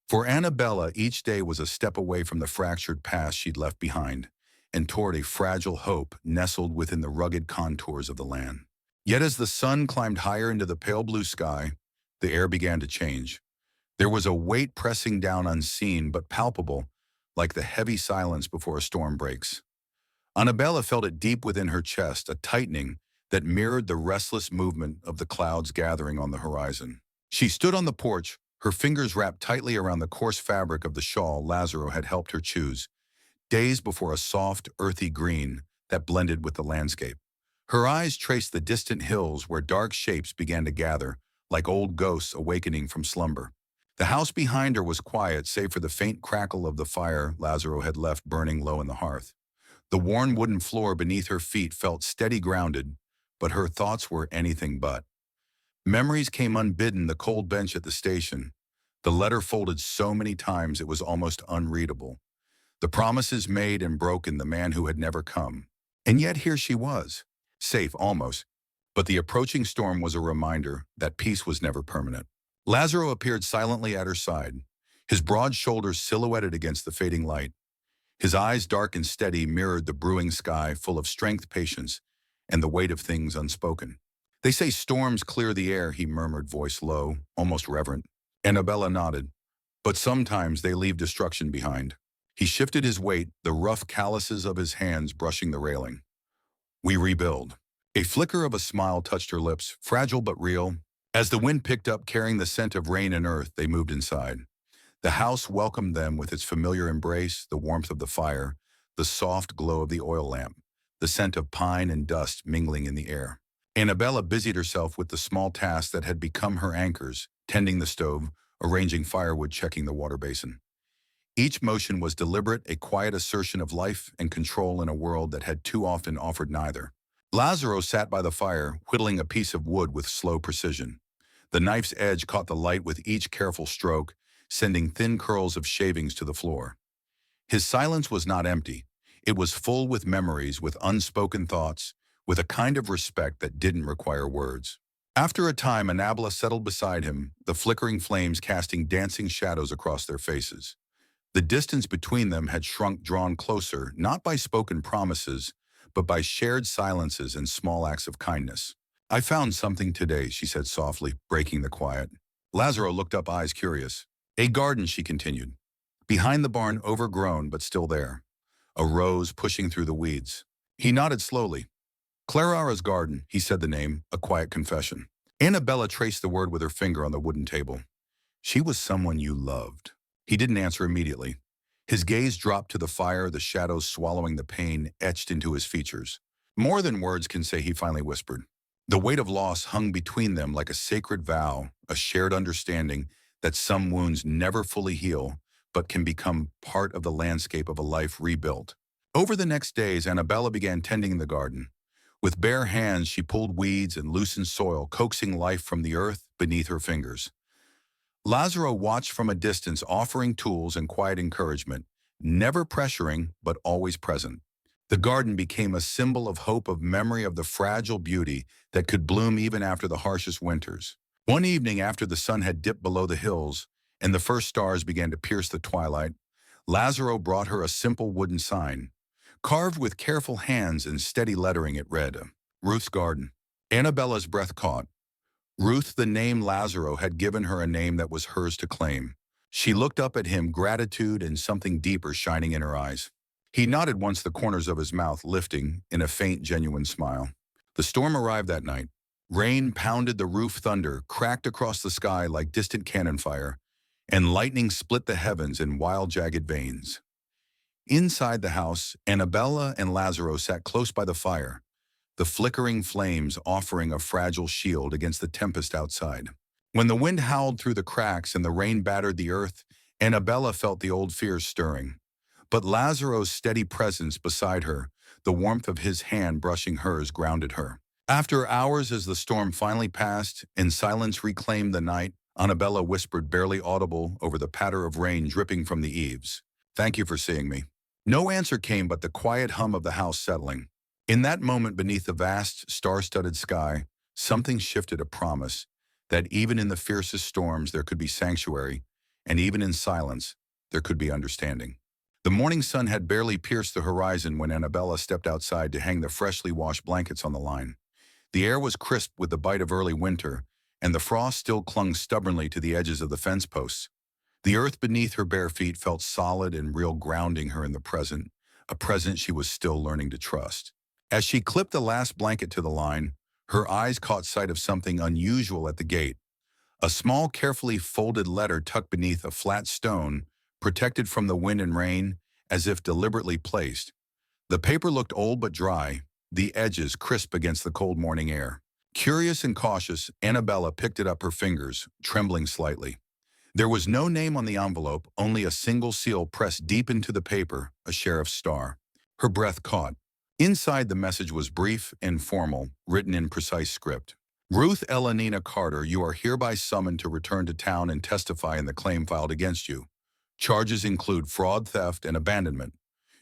For Annabella, each day was a step away from the fractured past she'd left behind, and toward a fragile hope nestled within the rugged contours of the land. Yet as the sun climbed higher into the pale blue sky, the air began to change. There was a weight pressing down unseen but palpable, like the heavy silence before a storm breaks. Annabella felt it deep within her chest, a tightening that mirrored the restless movement of the clouds gathering on the horizon. She stood on the porch, her fingers wrapped tightly around the coarse fabric of the shawl Lazaro had helped her choose, days before a soft, earthy green that blended with the landscape. Her eyes traced the distant hills where dark shapes began to gather, like old ghosts awakening from slumber. The house behind her was quiet, save for the faint crackle of the fire Lazaro had left burning low in the hearth. The worn wooden floor beneath her feet felt steady grounded, but her thoughts were anything but. Memories came unbidden, the cold bench at the station, the letter folded so many times it was almost unreadable, the promises made and broken, the man who had never come. And yet here she was, safe almost, but the approaching storm was a reminder that peace was never permanent. Lazaro appeared silently at her side, his broad shoulders silhouetted against the fading light. His eyes, dark and steady, mirrored the brewing sky, full of strength, patience, and the weight of things unspoken. "They say storms clear the air," he murmured, voice low, almost reverent. Annabella nodded. "But sometimes they leave destruction behind." He shifted his weight, the rough calluses of his hands brushing the railing. "We rebuild." A flicker of a smile touched her lips, fragile but real. As the wind picked up, carrying the scent of rain and earth, they moved inside. The house welcomed them with its familiar embrace, the warmth of the fire, the soft glow of the oil lamp, the scent of pine and dust mingling in the air. Annabella busied herself with the small tasks that had become her anchors, tending the stove, arranging firewood, checking the water basin. Each motion was deliberate, a quiet assertion of life and control in a world that had too often offered neither. Lazaro sat by the fire, whittling a piece of wood with slow precision. The knife's edge caught the light with each careful stroke, sending thin curls of shavings to the floor. His silence was not empty. It was full with memories, with unspoken thoughts, with a kind of respect that didn't require words. After a time, Annabella settled beside him, the flickering flames casting dancing shadows across their faces. The distance between them had shrunk, drawn closer, not by spoken promises, but by shared silences and small acts of kindness. "I found something today," she said softly, breaking the quiet. Lazaro looked up, eyes curious. "A garden," she continued. "Behind the barn, overgrown, but still there. A rose pushing through the weeds." He nodded slowly. "Clarara's garden," he said the name, a quiet confession. Annabella traced the word with her finger on the wooden table. "She was someone you loved." He didn't answer immediately. His gaze dropped to the fire, the shadows swallowing the pain etched into his features. "More than words can say," he finally whispered. The weight of loss hung between them like a sacred vow, a shared understanding that some wounds never fully heal, but can become part of the landscape of a life rebuilt. Over the next days, Annabella began tending the garden. With bare hands, she pulled weeds and loosened soil, coaxing life from the earth beneath her fingers. Lazaro watched from a distance, offering tools and quiet encouragement, never pressuring, but always present. The garden became a symbol of hope, of memory, of the fragile beauty that could bloom even after the harshest winters. One evening, after the sun had dipped below the hills and the first stars began to pierce the twilight, Lazaro brought her a simple wooden sign. Carved with careful hands and steady lettering, it read, "Ruth's Garden." Annabella's breath caught. Ruth, the name Lazaro, had given her a name that was hers to claim. She looked up at him, gratitude and something deeper shining in her eyes. He nodded once, the corners of his mouth lifting in a faint, genuine smile. The storm arrived that night. Rain pounded the roof, thunder cracked across the sky like distant cannon fire, and lightning split the heavens in wild, jagged veins. Inside the house, Annabella and Lazaro sat close by the fire, the flickering flames offering a fragile shield against the tempest outside. When the wind howled through the cracks and the rain battered the earth, Annabella felt the old fears stirring. But Lazaro's steady presence beside her, the warmth of his hand brushing hers, grounded her. After hours, as the storm finally passed and silence reclaimed the night, Annabella whispered, barely audible over the patter of rain dripping from the eaves, "Thank you for seeing me." No answer came but the quiet hum of the house settling. In that moment, beneath the vast, star-studded sky, something shifted, a promise that even in the fiercest storms there could be sanctuary, and even in silence there could be understanding. The morning sun had barely pierced the horizon when Annabella stepped outside to hang the freshly washed blankets on the line. The air was crisp with the bite of early winter, and the frost still clung stubbornly to the edges of the fence posts. The earth beneath her bare feet felt solid and real, grounding her in the present, a present she was still learning to trust. As she clipped the last blanket to the line, her eyes caught sight of something unusual at the gate. A small, carefully folded letter tucked beneath a flat stone, protected from the wind and rain, as if deliberately placed. The paper looked old but dry, the edges crisp against the cold morning air. Curious and cautious, Annabella picked it up, her fingers trembling slightly. There was no name on the envelope, only a single seal pressed deep into the paper, a sheriff's star. Her breath caught. Inside, the message was brief and formal, written in precise script. "Ruth Elenina Carter, you are hereby summoned to return to town and testify in the claim filed against you. Charges include fraud, theft, and abandonment.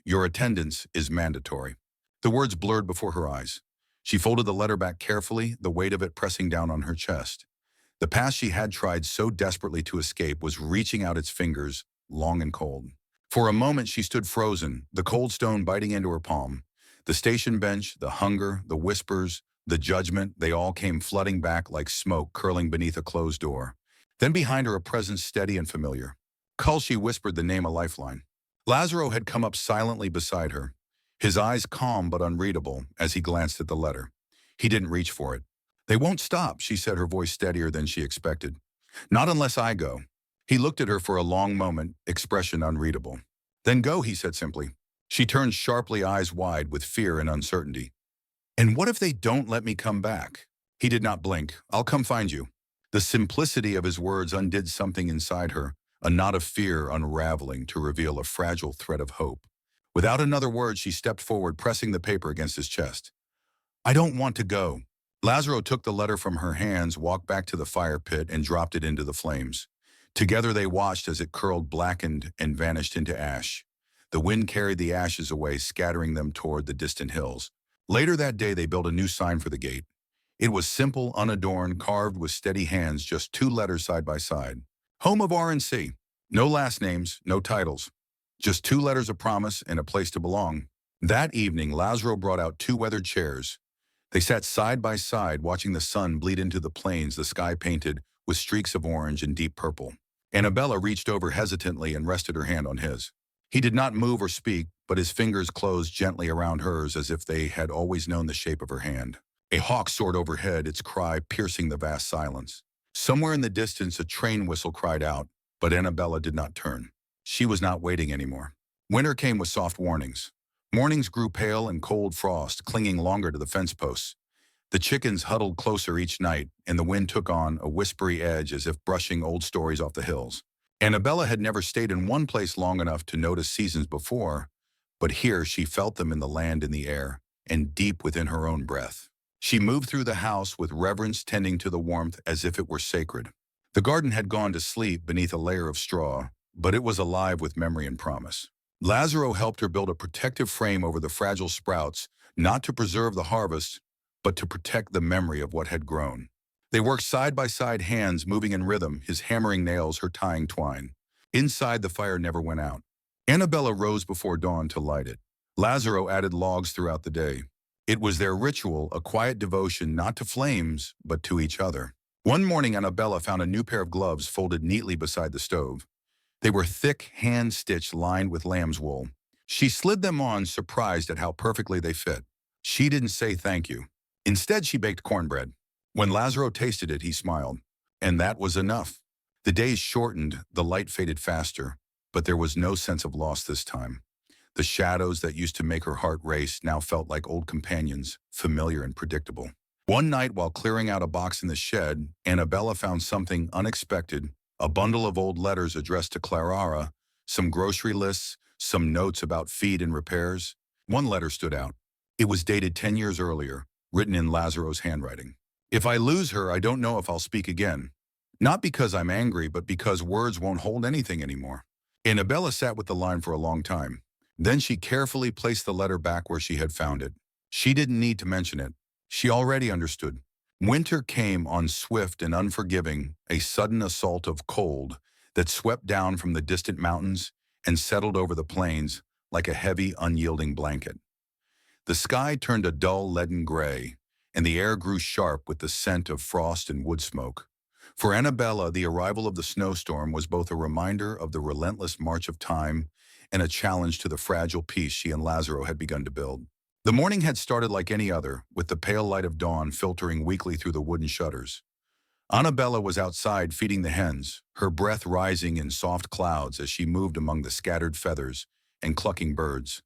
Your attendance is mandatory." The words blurred before her eyes. She folded the letter back carefully, the weight of it pressing down on her chest. The past she had tried so desperately to escape was reaching out its fingers, long and cold. For a moment she stood frozen, the cold stone biting into her palm. The station bench, the hunger, the whispers, the judgment, they all came flooding back like smoke curling beneath a closed door. Then behind her, a presence steady and familiar. "Cull," she whispered, the name a lifeline. Lazaro had come up silently beside her, his eyes calm but unreadable as he glanced at the letter. He didn't reach for it. "They won't stop," she said, her voice steadier than she expected. "Not unless I go." He looked at her for a long moment, expression unreadable. "Then go," he said simply. She turned sharply, eyes wide with fear and uncertainty. "And what if they don't let me come back?" He did not blink. "I'll come find you." The simplicity of his words undid something inside her, a knot of fear unraveling to reveal a fragile thread of hope. Without another word, she stepped forward, pressing the paper against his chest. "I don't want to go." Lazaro took the letter from her hands, walked back to the fire pit, and dropped it into the flames. Together they watched as it curled, blackened, and vanished into ash. The wind carried the ashes away, scattering them toward the distant hills. Later that day, they built a new sign for the gate. It was simple, unadorned, carved with steady hands, just two letters side by side. "Home of R&C. No last names, no titles. Just two letters of promise and a place to belong." That evening, Lazaro brought out two weathered chairs. They sat side by side, watching the sun bleed into the plains, the sky painted with streaks of orange and deep purple. Annabella reached over hesitantly and rested her hand on his. He did not move or speak, but his fingers closed gently around hers as if they had always known the shape of her hand. A hawk soared overhead, its cry piercing the vast silence. Somewhere in the distance, a train whistle cried out, but Annabella did not turn. She was not waiting anymore. Winter came with soft warnings. Mornings grew pale and cold frost, clinging longer to the fence posts. The chickens huddled closer each night, and the wind took on a whispery edge as if brushing old stories off the hills. Annabella had never stayed in one place long enough to notice seasons before, but here she felt them in the land, in the air, and deep within her own breath. She moved through the house with reverence, tending to the warmth as if it were sacred. The garden had gone to sleep beneath a layer of straw, but it was alive with memory and promise. Lazaro helped her build a protective frame over the fragile sprouts, not to preserve the harvest, but to protect the memory of what had grown. They worked side by side, hands moving in rhythm, his hammering nails, her tying twine. Inside, the fire never went out. Annabella rose before dawn to light it. Lazaro added logs throughout the day. It was their ritual, a quiet devotion not to flames, but to each other. One morning, Annabella found a new pair of gloves folded neatly beside the stove. They were thick, hand-stitched, lined with lamb's wool. She slid them on, surprised at how perfectly they fit. She didn't say thank you. Instead, she baked cornbread. When Lazaro tasted it, he smiled. And that was enough. The days shortened, the light faded faster, but there was no sense of loss this time. The shadows that used to make her heart race now felt like old companions, familiar and predictable. One night, while clearing out a box in the shed, Annabella found something unexpected, a bundle of old letters addressed to Clara, some grocery lists, some notes about feed and repairs. One letter stood out. It was dated 10 years earlier, written in Lazaro's handwriting. If I lose her, I don't know if I'll speak again. Not because I'm angry, but because words won't hold anything anymore. Annabella sat with the line for a long time. Then she carefully placed the letter back where she had found it. She didn't need to mention it. She already understood. Winter came on swift and unforgiving, a sudden assault of cold that swept down from the distant mountains and settled over the plains like a heavy, unyielding blanket. The sky turned a dull leaden gray, and the air grew sharp with the scent of frost and wood smoke. For Annabella, the arrival of the snowstorm was both a reminder of the relentless march of time and a challenge to the fragile peace she and Lazaro had begun to build. The morning had started like any other, with the pale light of dawn filtering weakly through the wooden shutters. Annabella was outside feeding the hens, her breath rising in soft clouds as she moved among the scattered feathers and clucking birds.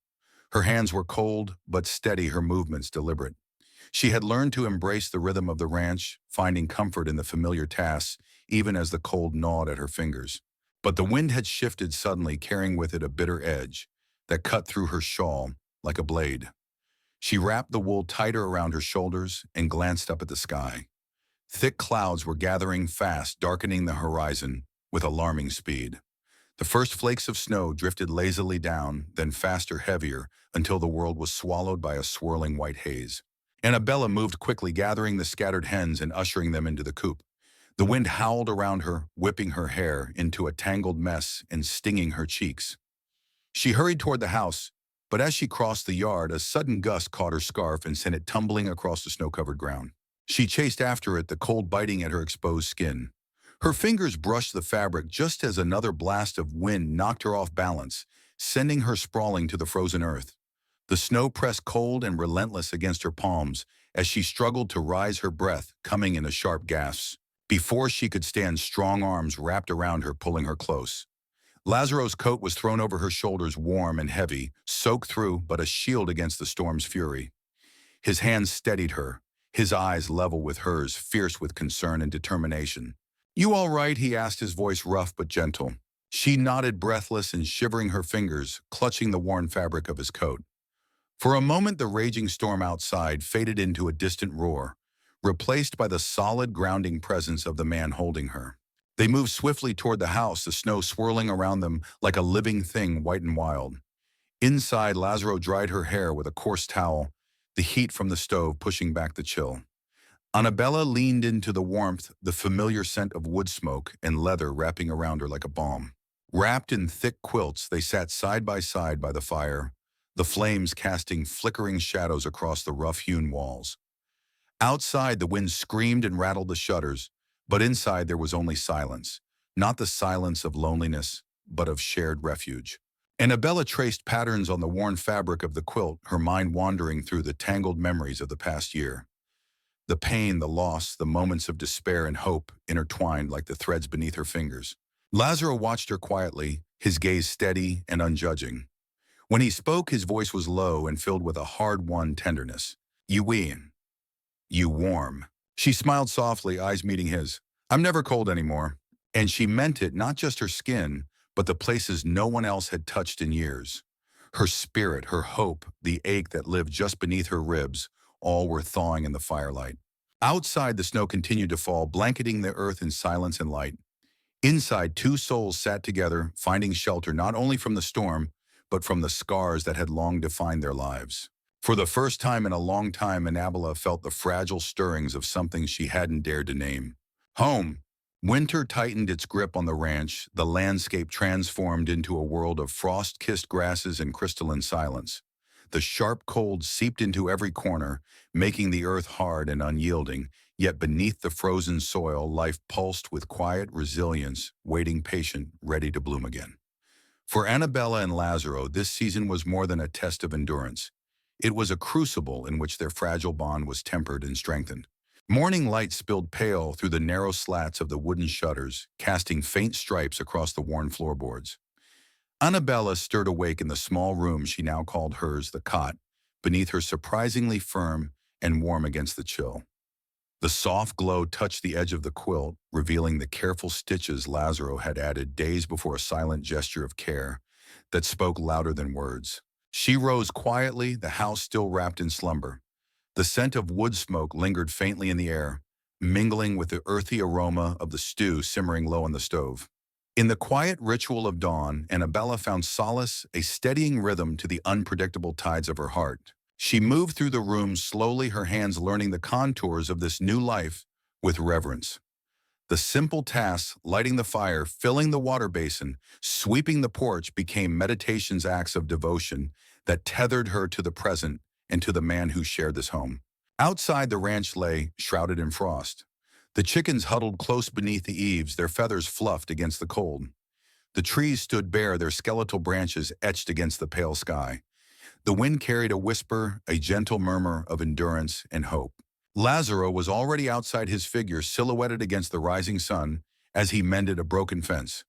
Her hands were cold, but steady, her movements deliberate. She had learned to embrace the rhythm of the ranch, finding comfort in the familiar tasks, even as the cold gnawed at her fingers. But the wind had shifted suddenly, carrying with it a bitter edge that cut through her shawl like a blade. She wrapped the wool tighter around her shoulders and glanced up at the sky. Thick clouds were gathering fast, darkening the horizon with alarming speed. The first flakes of snow drifted lazily down, then faster, heavier, until the world was swallowed by a swirling white haze. Annabella moved quickly, gathering the scattered hens and ushering them into the coop. The wind howled around her, whipping her hair into a tangled mess and stinging her cheeks. She hurried toward the house, but as she crossed the yard, a sudden gust caught her scarf and sent it tumbling across the snow-covered ground. She chased after it, the cold biting at her exposed skin. Her fingers brushed the fabric just as another blast of wind knocked her off balance, sending her sprawling to the frozen earth. The snow pressed cold and relentless against her palms as she struggled to rise, her breath coming in a sharp gasps. Before she could stand, strong arms wrapped around her, pulling her close. Lazaro's coat was thrown over her shoulders, warm and heavy, soaked through, but a shield against the storm's fury. His hands steadied her, his eyes level with hers, fierce with concern and determination. "You all right?" he asked, his voice rough but gentle. She nodded, breathless and shivering, her fingers clutching the worn fabric of his coat. For a moment, the raging storm outside faded into a distant roar, replaced by the solid, grounding presence of the man holding her. They moved swiftly toward the house, the snow swirling around them like a living thing, white and wild. Inside, Lazaro dried her hair with a coarse towel, the heat from the stove pushing back the chill. Annabella leaned into the warmth, the familiar scent of wood smoke and leather wrapping around her like a balm. Wrapped in thick quilts, they sat side by the fire, the flames casting flickering shadows across the rough-hewn walls. Outside, the wind screamed and rattled the shutters, but inside there was only silence, not the silence of loneliness, but of shared refuge. Annabella traced patterns on the worn fabric of the quilt, her mind wandering through the tangled memories of the past year. The pain, the loss, the moments of despair and hope intertwined like the threads beneath her fingers. Lazaro watched her quietly, his gaze steady and unjudging. When he spoke, his voice was low and filled with a hard-won tenderness. "You wean. You warm." She smiled softly, eyes meeting his. "I'm never cold anymore." And she meant it, not just her skin, but the places no one else had touched in years. Her spirit, her hope, the ache that lived just beneath her ribs, all were thawing in the firelight. Outside, the snow continued to fall, blanketing the earth in silence and light. Inside, two souls sat together, finding shelter not only from the storm, but from the scars that had long defined their lives. For the first time in a long time, Annabella felt the fragile stirrings of something she hadn't dared to name. Home. Winter tightened its grip on the ranch, the landscape transformed into a world of frost-kissed grasses and crystalline silence. The sharp cold seeped into every corner, making the earth hard and unyielding, yet beneath the frozen soil, life pulsed with quiet resilience, waiting patient, ready to bloom again. For Annabella and Lazaro, this season was more than a test of endurance. It was a crucible in which their fragile bond was tempered and strengthened. Morning light spilled pale through the narrow slats of the wooden shutters, casting faint stripes across the worn floorboards. Annabella stirred awake in the small room she now called hers, the cot, beneath her surprisingly firm and warm against the chill. The soft glow touched the edge of the quilt, revealing the careful stitches Lazaro had added days before, a silent gesture of care that spoke louder than words. She rose quietly, the house still wrapped in slumber. The scent of wood smoke lingered faintly in the air, mingling with the earthy aroma of the stew simmering low on the stove. In the quiet ritual of dawn, Annabella found solace, a steadying rhythm to the unpredictable tides of her heart. She moved through the room slowly, her hands learning the contours of this new life with reverence. The simple tasks, lighting the fire, filling the water basin, sweeping the porch, became meditations, acts of devotion that tethered her to the present and to the man who shared this home. Outside, the ranch lay, shrouded in frost. The chickens huddled close beneath the eaves, their feathers fluffed against the cold. The trees stood bare, their skeletal branches etched against the pale sky. The wind carried a whisper, a gentle murmur of endurance and hope. Lazaro was already outside, his figure silhouetted against the rising sun as he mended a broken fence.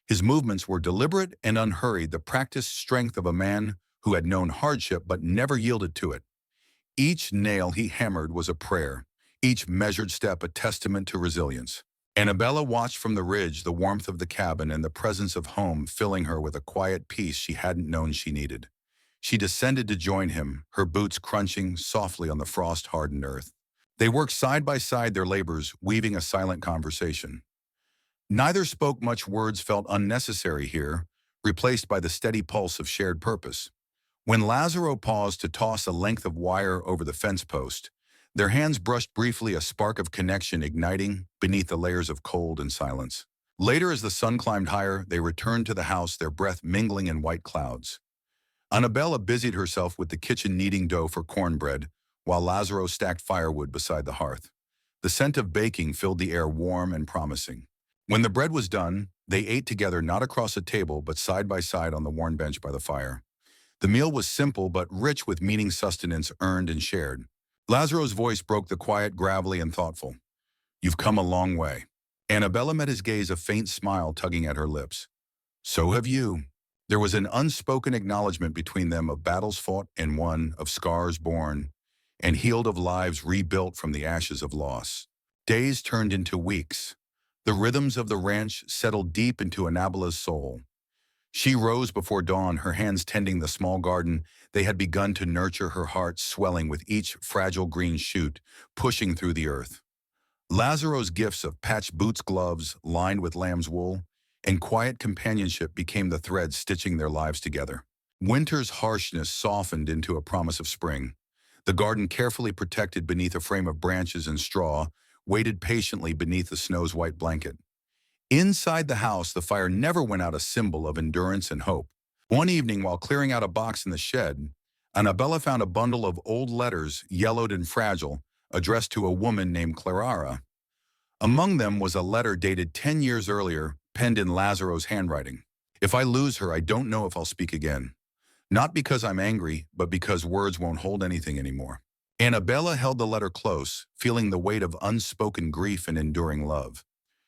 His movements were deliberate and unhurried, the practiced strength of a man who had known hardship but never yielded to it. Each nail he hammered was a prayer, each measured step a testament to resilience. Annabella watched from the ridge, the warmth of the cabin and the presence of home filling her with a quiet peace she hadn't known she needed. She descended to join him, her boots crunching softly on the frost-hardened earth. They worked side by side, their labors weaving a silent conversation. Neither spoke much, words felt unnecessary here, replaced by the steady pulse of shared purpose. When Lazaro paused to toss a length of wire over the fence post, their hands brushed briefly, a spark of connection igniting beneath the layers of cold and silence. Later, as the sun climbed higher, they returned to the house, their breath mingling in white clouds. Annabella busied herself with the kitchen, kneading dough for cornbread, while Lazaro stacked firewood beside the hearth. The scent of baking filled the air, warm and promising. When the bread was done, they ate together, not across a table, but side by side on the worn bench by the fire. The meal was simple but rich with meaning, sustenance earned and shared. Lazaro's voice broke the quiet, gravelly and thoughtful. "You've come a long way." Annabella met his gaze, a faint smile tugging at her lips. "So have you." There was an unspoken acknowledgement between them of battles fought and won, of scars borne and healed, of lives rebuilt from the ashes of loss. Days turned into weeks. The rhythms of the ranch settled deep into Annabella's soul. She rose before dawn, her hands tending the small garden they had begun to nurture, her heart swelling with each fragile green shoot pushing through the earth. Lazaro's gifts of patched boots, gloves lined with lamb's wool, and quiet companionship became the threads stitching their lives together. Winter's harshness softened into a promise of spring. The garden, carefully protected beneath a frame of branches and straw, waited patiently beneath the snow's white blanket. Inside the house, the fire never went out, a symbol of endurance and hope. One evening, while clearing out a box in the shed, Annabella found a bundle of old letters, yellowed and fragile, addressed to a woman named Clara. Among them was a letter dated 10 years earlier, penned in Lazaro's handwriting. "If I lose her, I don't know if I'll speak again. Not because I'm angry, but because words won't hold anything anymore." Annabella held the letter close, feeling the weight of unspoken grief and enduring love.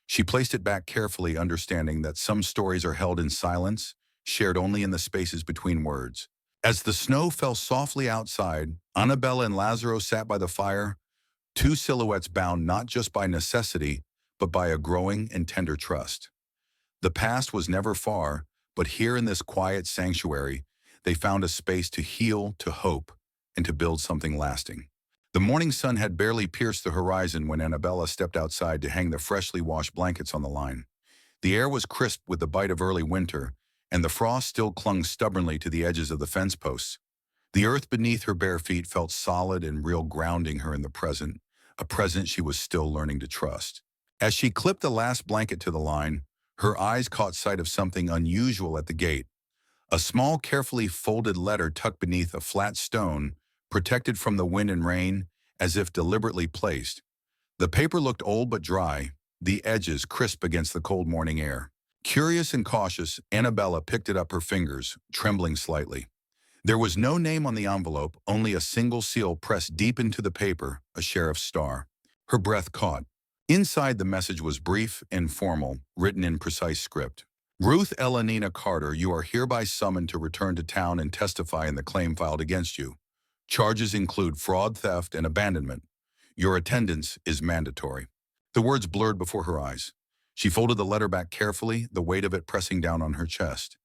She placed it back carefully, understanding that some stories are held in silence, shared only in the spaces between words. As the snow fell softly outside, Annabella and Lazaro sat by the fire, two silhouettes bound not just by necessity, but by a growing and tender trust. The past was never far, but here in this quiet sanctuary, they found a space to heal, to hope, and to build something lasting. The morning sun had barely pierced the horizon when Annabella stepped outside to hang the freshly washed blankets on the line. The air was crisp with the bite of early winter, and the frost still clung stubbornly to the edges of the fence posts. The earth beneath her bare feet felt solid and real, grounding her in the present, a present she was still learning to trust. As she clipped the last blanket to the line, her eyes caught sight of something unusual at the gate. A small, carefully folded letter tucked beneath a flat stone, protected from the wind and rain, as if deliberately placed. The paper looked old but dry, the edges crisp against the cold morning air. Curious and cautious, Annabella picked it up her fingers, trembling slightly. There was no name on the envelope, only a single seal pressed deep into the paper, a sheriff's star. Her breath caught. Inside, the message was brief and formal, written in precise script. Ruth Elenina Carter, you are hereby summoned to return to town and testify in the claim filed against you. Charges include fraud, theft, and abandonment. Your attendance is mandatory. The words blurred before her eyes. She folded the letter back carefully, the weight of it pressing down on her chest.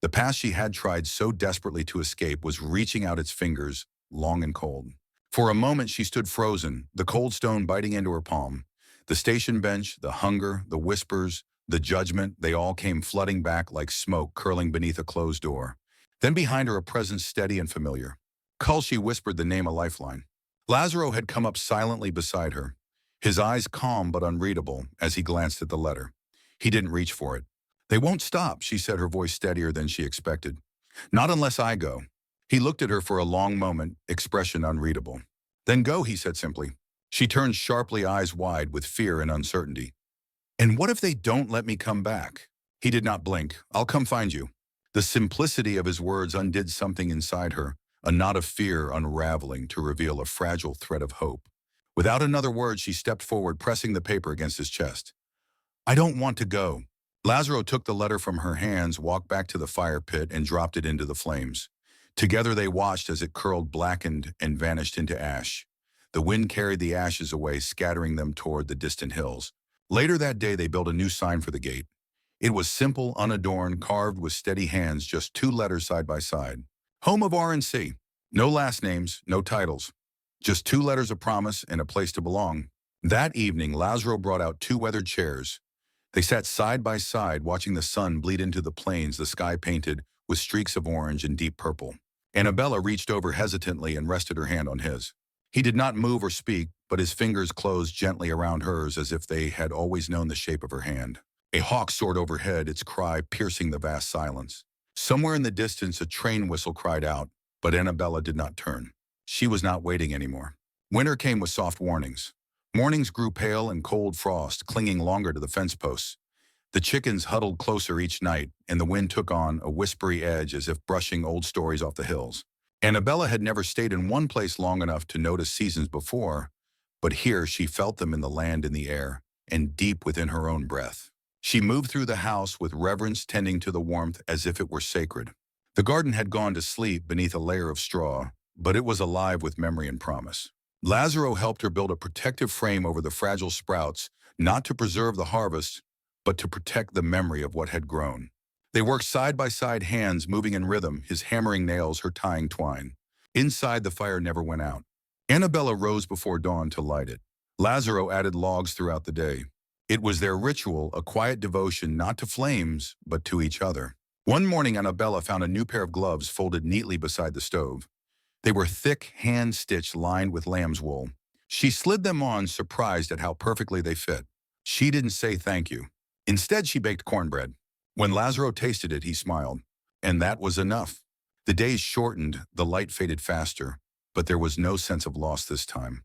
The past she had tried so desperately to escape was reaching out its fingers, long and cold. For a moment she stood frozen, the cold stone biting into her palm. The station bench, the hunger, the whispers, the judgment, they all came flooding back like smoke curling beneath a closed door. Then behind her a presence steady and familiar. Cull, she whispered the name a lifeline. Lazaro had come up silently beside her, his eyes calm but unreadable as he glanced at the letter. He didn't reach for it. They won't stop, she said, her voice steadier than she expected. Not unless I go. He looked at her for a long moment, expression unreadable. Then go, he said simply. She turned sharply, eyes wide with fear and uncertainty. And what if they don't let me come back? He did not blink. I'll come find you. The simplicity of his words undid something inside her, a knot of fear unraveling to reveal a fragile thread of hope. Without another word, she stepped forward, pressing the paper against his chest. I don't want to go. Lazaro took the letter from her hands, walked back to the fire pit, and dropped it into the flames. Together they watched as it curled, blackened, and vanished into ash. The wind carried the ashes away, scattering them toward the distant hills. Later that day, they built a new sign for the gate. It was simple, unadorned, carved with steady hands, just two letters side by side. Home of R&C. No last names, no titles. Just two letters of promise and a place to belong. That evening, Lazaro brought out two weathered chairs. They sat side by side, watching the sun bleed into the plains, the sky painted with streaks of orange and deep purple. Annabella reached over hesitantly and rested her hand on his. He did not move or speak, but his fingers closed gently around hers as if they had always known the shape of her hand. A hawk soared overhead, its cry piercing the vast silence. Somewhere in the distance, a train whistle cried out, but Annabella did not turn. She was not waiting anymore. Winter came with soft warnings. Mornings grew pale and cold frost, clinging longer to the fence posts. The chickens huddled closer each night, and the wind took on a whispery edge as if brushing old stories off the hills. Annabella had never stayed in one place long enough to notice seasons before, but here she felt them in the land and the air, and deep within her own breath. She moved through the house with reverence, tending to the warmth as if it were sacred. The garden had gone to sleep beneath a layer of straw, but it was alive with memory and promise. Lazaro helped her build a protective frame over the fragile sprouts, not to preserve the harvest, but to protect the memory of what had grown. They worked side by side, hands moving in rhythm, his hammering nails, her tying twine. Inside, the fire never went out. Annabella rose before dawn to light it. Lazaro added logs throughout the day. It was their ritual, a quiet devotion not to flames, but to each other. One morning, Annabella found a new pair of gloves folded neatly beside the stove. They were thick, hand-stitched, lined with lamb's wool. She slid them on, surprised at how perfectly they fit. She didn't say thank you. Instead, she baked cornbread. When Lazaro tasted it, he smiled. And that was enough. The days shortened, the light faded faster, but there was no sense of loss this time.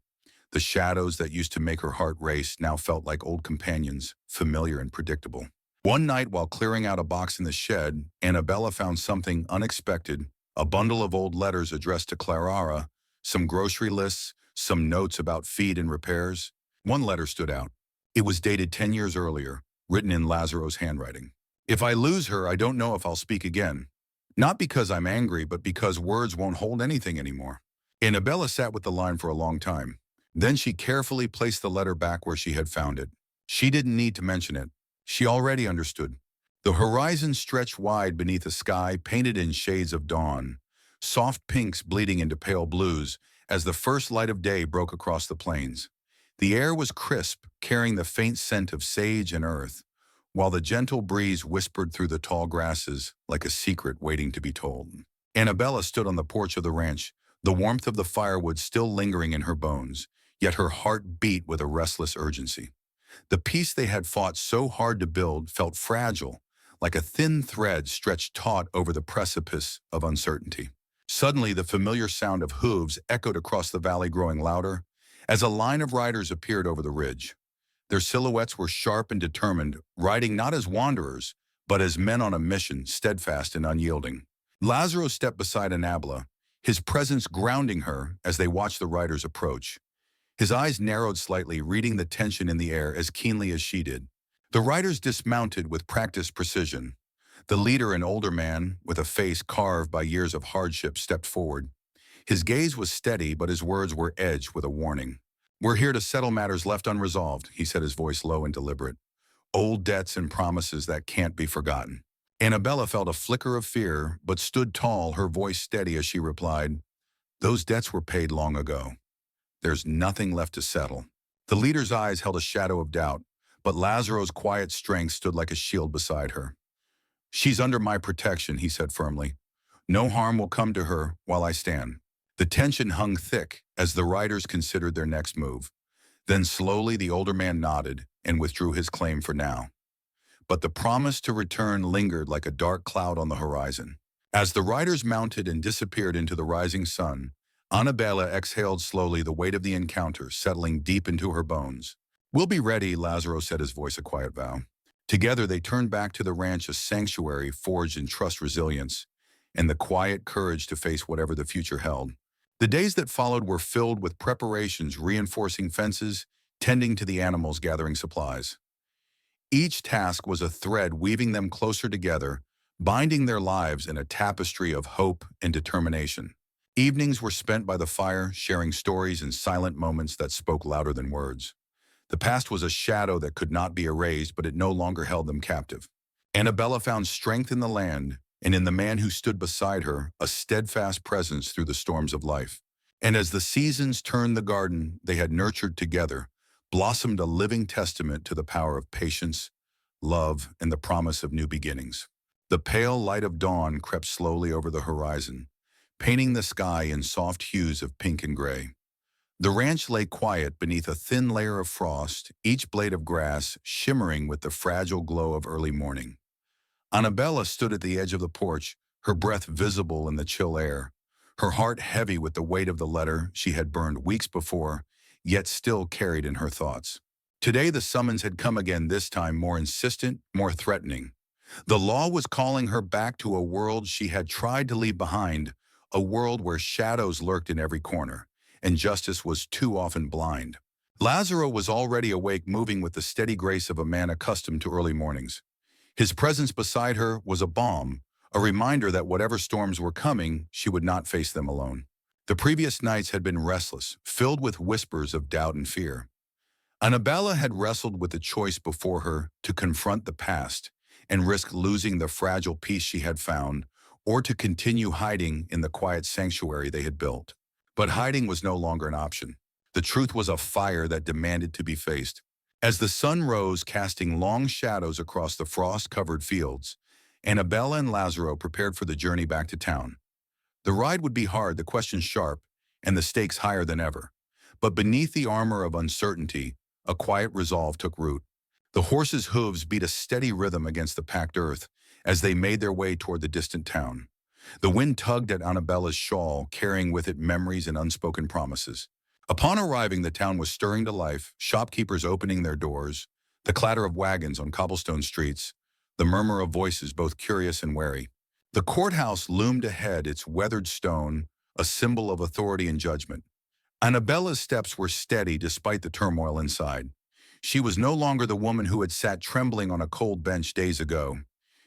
The shadows that used to make her heart race now felt like old companions, familiar and predictable. One night, while clearing out a box in the shed, Annabella found something unexpected. A bundle of old letters addressed to Clara, some grocery lists, some notes about feed and repairs. One letter stood out. It was dated 10 years earlier, written in Lazaro's handwriting. If I lose her, I don't know if I'll speak again. Not because I'm angry, but because words won't hold anything anymore. Annabella sat with the line for a long time. Then she carefully placed the letter back where she had found it. She didn't need to mention it. She already understood. The horizon stretched wide beneath a sky painted in shades of dawn, soft pinks bleeding into pale blues as the first light of day broke across the plains. The air was crisp, carrying the faint scent of sage and earth, while the gentle breeze whispered through the tall grasses like a secret waiting to be told. Annabella stood on the porch of the ranch, the warmth of the firewood still lingering in her bones, yet her heart beat with a restless urgency. The peace they had fought so hard to build felt fragile, like a thin thread stretched taut over the precipice of uncertainty. Suddenly, the familiar sound of hooves echoed across the valley, growing louder, as a line of riders appeared over the ridge. Their silhouettes were sharp and determined, riding not as wanderers, but as men on a mission, steadfast and unyielding. Lazaro stepped beside Annabella, his presence grounding her as they watched the riders approach. His eyes narrowed slightly, reading the tension in the air as keenly as she did. The riders dismounted with practiced precision. The leader, an older man with a face carved by years of hardship, stepped forward. His gaze was steady, but his words were edged with a warning. "We're here to settle matters left unresolved," he said, his voice low and deliberate. "Old debts and promises that can't be forgotten." Annabella felt a flicker of fear, but stood tall, her voice steady as she replied, "Those debts were paid long ago. There's nothing left to settle." The leader's eyes held a shadow of doubt, but Lazaro's quiet strength stood like a shield beside her. "She's under my protection," he said firmly. "No harm will come to her while I stand." The tension hung thick as the riders considered their next move. Then slowly the older man nodded and withdrew his claim for now. But the promise to return lingered like a dark cloud on the horizon. As the riders mounted and disappeared into the rising sun, Annabella exhaled slowly, the weight of the encounter settling deep into her bones. "We'll be ready," Lazaro said, his voice a quiet vow. Together they turned back to the ranch, a sanctuary forged in trust, resilience, and the quiet courage to face whatever the future held. The days that followed were filled with preparations, reinforcing fences, tending to the animals, gathering supplies. Each task was a thread weaving them closer together, binding their lives in a tapestry of hope and determination. Evenings were spent by the fire, sharing stories and silent moments that spoke louder than words. The past was a shadow that could not be erased, but it no longer held them captive. Annabella found strength in the land, and in the man who stood beside her, a steadfast presence through the storms of life. And as the seasons turned, the garden they had nurtured together blossomed, a living testament to the power of patience, love, and the promise of new beginnings. The pale light of dawn crept slowly over the horizon, painting the sky in soft hues of pink and gray. The ranch lay quiet beneath a thin layer of frost, each blade of grass shimmering with the fragile glow of early morning. Annabella stood at the edge of the porch, her breath visible in the chill air, her heart heavy with the weight of the letter she had burned weeks before, yet still carried in her thoughts. Today the summons had come again, this time more insistent, more threatening. The law was calling her back to a world she had tried to leave behind, a world where shadows lurked in every corner, and justice was too often blind. Lazaro was already awake, moving with the steady grace of a man accustomed to early mornings. His presence beside her was a balm, a reminder that whatever storms were coming, she would not face them alone. The previous nights had been restless, filled with whispers of doubt and fear. Annabella had wrestled with the choice before her to confront the past and risk losing the fragile peace she had found, or to continue hiding in the quiet sanctuary they had built. But hiding was no longer an option. The truth was a fire that demanded to be faced. As the sun rose, casting long shadows across the frost-covered fields, Annabella and Lazaro prepared for the journey back to town. The ride would be hard, the questions sharp, and the stakes higher than ever. But beneath the armor of uncertainty, a quiet resolve took root. The horses' hooves beat a steady rhythm against the packed earth as they made their way toward the distant town. The wind tugged at Annabella's shawl, carrying with it memories and unspoken promises. Upon arriving, the town was stirring to life, shopkeepers opening their doors, the clatter of wagons on cobblestone streets, the murmur of voices both curious and wary. The courthouse loomed ahead, its weathered stone, a symbol of authority and judgment. Annabella's steps were steady despite the turmoil inside. She was no longer the woman who had sat trembling on a cold bench days ago.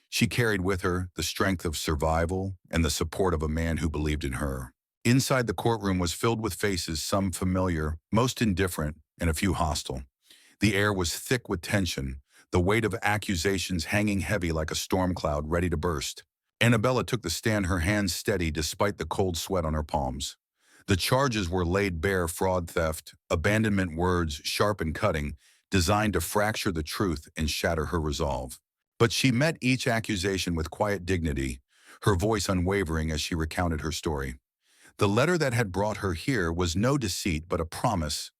She carried with her the strength of survival and the support of a man who believed in her. Inside, the courtroom was filled with faces, some familiar, most indifferent, and a few hostile. The air was thick with tension, the weight of accusations hanging heavy like a storm cloud ready to burst. Annabella took the stand, her hands steady despite the cold sweat on her palms. The charges were laid bare: fraud, theft, abandonment, words sharp and cutting, designed to fracture the truth and shatter her resolve. But she met each accusation with quiet dignity, her voice unwavering as she recounted her story. The letter that had brought her here was no deceit but a promise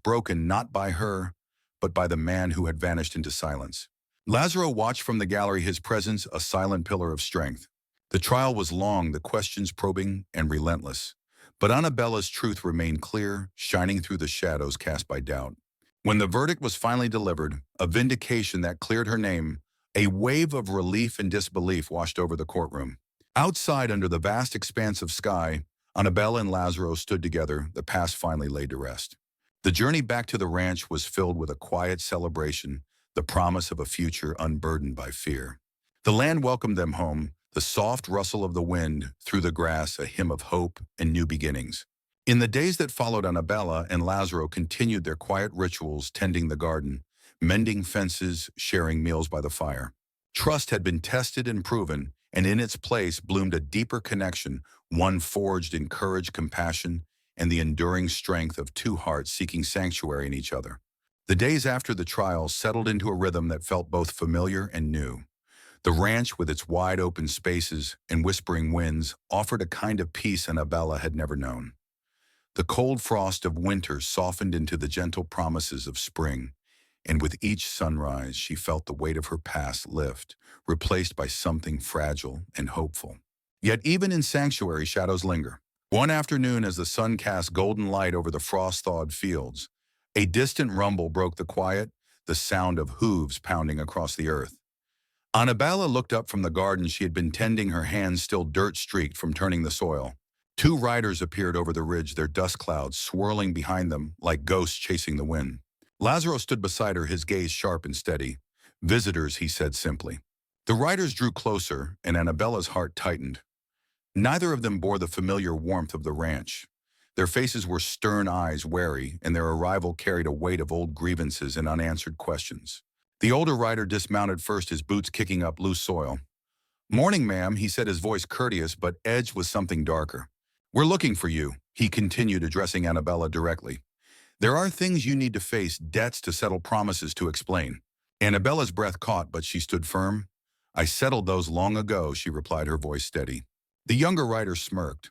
broken not by her, but by the man who had vanished into silence. Lazaro watched from the gallery, his presence a silent pillar of strength. The trial was long, the questions probing and relentless. But Annabella's truth remained clear, shining through the shadows cast by doubt. When the verdict was finally delivered, a vindication that cleared her name, A wave of relief and disbelief washed over the courtroom. Outside, under the vast expanse of sky, Annabella and Lazaro stood together, the past finally laid to rest. The journey back to the ranch was filled with a quiet celebration, the promise of a future unburdened by fear. The land welcomed them home, the soft rustle of the wind through the grass, a hymn of hope and new beginnings. In the days that followed, Annabella and Lazaro continued their quiet rituals, tending the garden, mending fences, sharing meals by the fire. Trust had been tested and proven, and in its place bloomed a deeper connection, one forged in courage, compassion, and the enduring strength of two hearts seeking sanctuary in each other. The days after the trial settled into a rhythm that felt both familiar and new. The ranch, with its wide open spaces and whispering winds, offered a kind of peace Annabella had never known. The cold frost of winter softened into the gentle promises of spring, and with each sunrise she felt the weight of her past lift, replaced by something fragile and hopeful. Yet even in sanctuary, shadows linger. One afternoon, as the sun cast golden light over the frost-thawed fields, a distant rumble broke the quiet, the sound of hooves pounding across the earth. Annabella looked up from the garden she had been tending, her hands still dirt-streaked from turning the soil. Two riders appeared over the ridge, their dust clouds swirling behind them like ghosts chasing the wind. Lazaro stood beside her, his gaze sharp and steady. "Visitors," he said simply. The riders drew closer, and Annabella's heart tightened. Neither of them bore the familiar warmth of the ranch. Their faces were stern, eyes wary, and their arrival carried a weight of old grievances and unanswered questions. The older rider dismounted first, his boots kicking up loose soil. "Morning, ma'am," he said, his voice courteous but edged with something darker. "We're looking for you," he continued, addressing Annabella directly. "There are things you need to face, debts to settle, promises to explain." Annabella's breath caught, but she stood firm. "I settled those long ago," she replied, her voice steady. The younger rider smirked.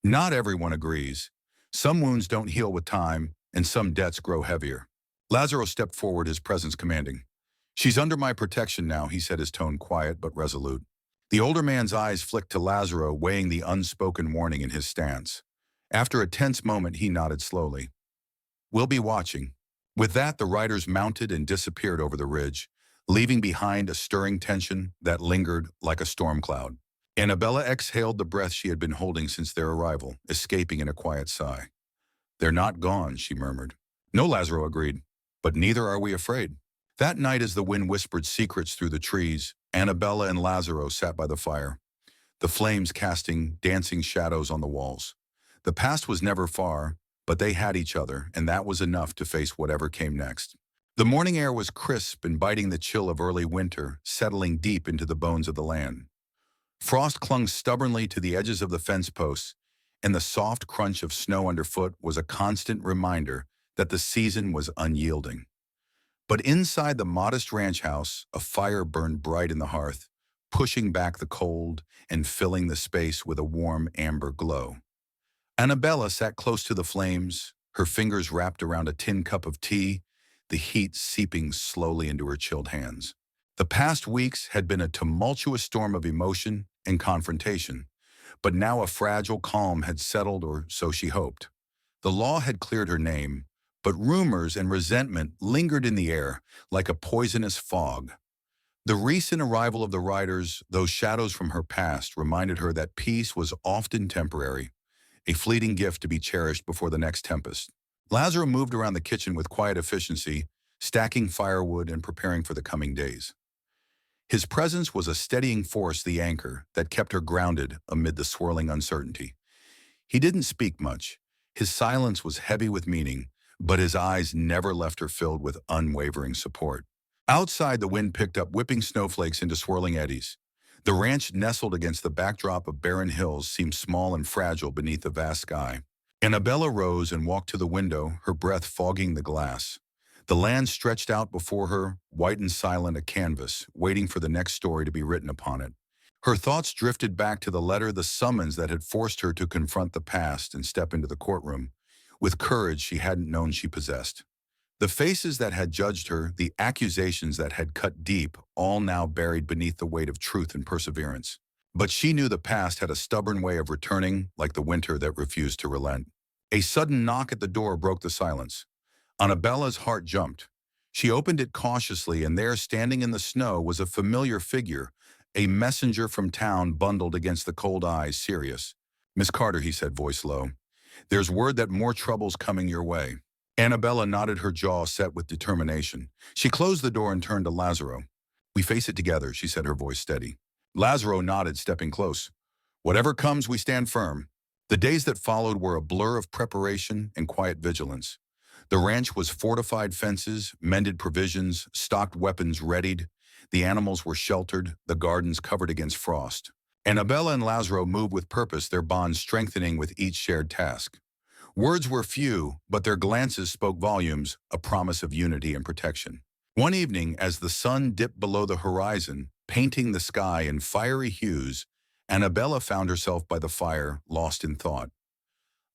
"Not everyone agrees. Some wounds don't heal with time, and some debts grow heavier." Lazaro stepped forward, his presence commanding. "She's under my protection now," he said, his tone quiet but resolute. The older man's eyes flicked to Lazaro, weighing the unspoken warning in his stance. After a tense moment, he nodded slowly. "We'll be watching." With that, the riders mounted and disappeared over the ridge, leaving behind a stirring tension that lingered like a storm cloud. Annabella exhaled the breath she had been holding since their arrival, escaping in a quiet sigh. "They're not gone," she murmured. "No," Lazaro agreed, "but neither are we afraid." That night, as the wind whispered secrets through the trees, Annabella and Lazaro sat by the fire, the flames casting dancing shadows on the walls. The past was never far, but they had each other, and that was enough to face whatever came next. The morning air was crisp, inviting the chill of early winter, settling deep into the bones of the land. Frost clung stubbornly to the edges of the fence posts, and the soft crunch of snow underfoot was a constant reminder that the season was unyielding. But inside the modest ranch house, a fire burned bright in the hearth, pushing back the cold and filling the space with a warm amber glow. Annabella sat close to the flames, her fingers wrapped around a tin cup of tea, the heat seeping slowly into her chilled hands. The past weeks had been a tumultuous storm of emotion and confrontation, but now a fragile calm had settled, or so she hoped. The law had cleared her name, but rumors and resentment lingered in the air like a poisonous fog. The recent arrival of the riders, those shadows from her past, reminded her that peace was often temporary, a fleeting gift to be cherished before the next tempest. Lazaro moved around the kitchen with quiet efficiency, stacking firewood and preparing for the coming days. His presence was a steadying force, the anchor that kept her grounded amid the swirling uncertainty. He didn't speak much. His silence was heavy with meaning, but his eyes never left her, filled with unwavering support. Outside, the wind picked up, whipping snowflakes into swirling eddies. The ranch, nestled against the backdrop of barren hills, seemed small and fragile beneath the vast sky. Annabella rose and walked to the window, her breath fogging the glass. The land stretched out before her, white and silent, a canvas, waiting for the next story to be written upon it. Her thoughts drifted back to the letter, the summons that had forced her to confront the past and step into the courtroom with courage she hadn't known she possessed. The faces that had judged her, the accusations that had cut deep, all now buried beneath the weight of truth and perseverance. But she knew the past had a stubborn way of returning, like the winter that refused to relent. A sudden knock at the door broke the silence. Annabella's heart jumped. She opened it cautiously, and there, standing in the snow, was a familiar figure, a messenger from town bundled against the cold eyes, serious. "Miss Carter," he said, voice low, "there's word that more trouble's coming your way." Annabella nodded, her jaw set with determination. She closed the door and turned to Lazaro. "We face it together," she said, her voice steady. Lazaro nodded, stepping close. "Whatever comes, we stand firm." The days that followed were a blur of preparation and quiet vigilance. The ranch was fortified fences, mended provisions, stocked weapons readied. The animals were sheltered, the gardens covered against frost. Annabella and Lazaro moved with purpose, their bonds strengthening with each shared task. Words were few, but their glances spoke volumes, a promise of unity and protection. One evening, as the sun dipped below the horizon, painting the sky in fiery hues, Annabella found herself by the fire, lost in thought.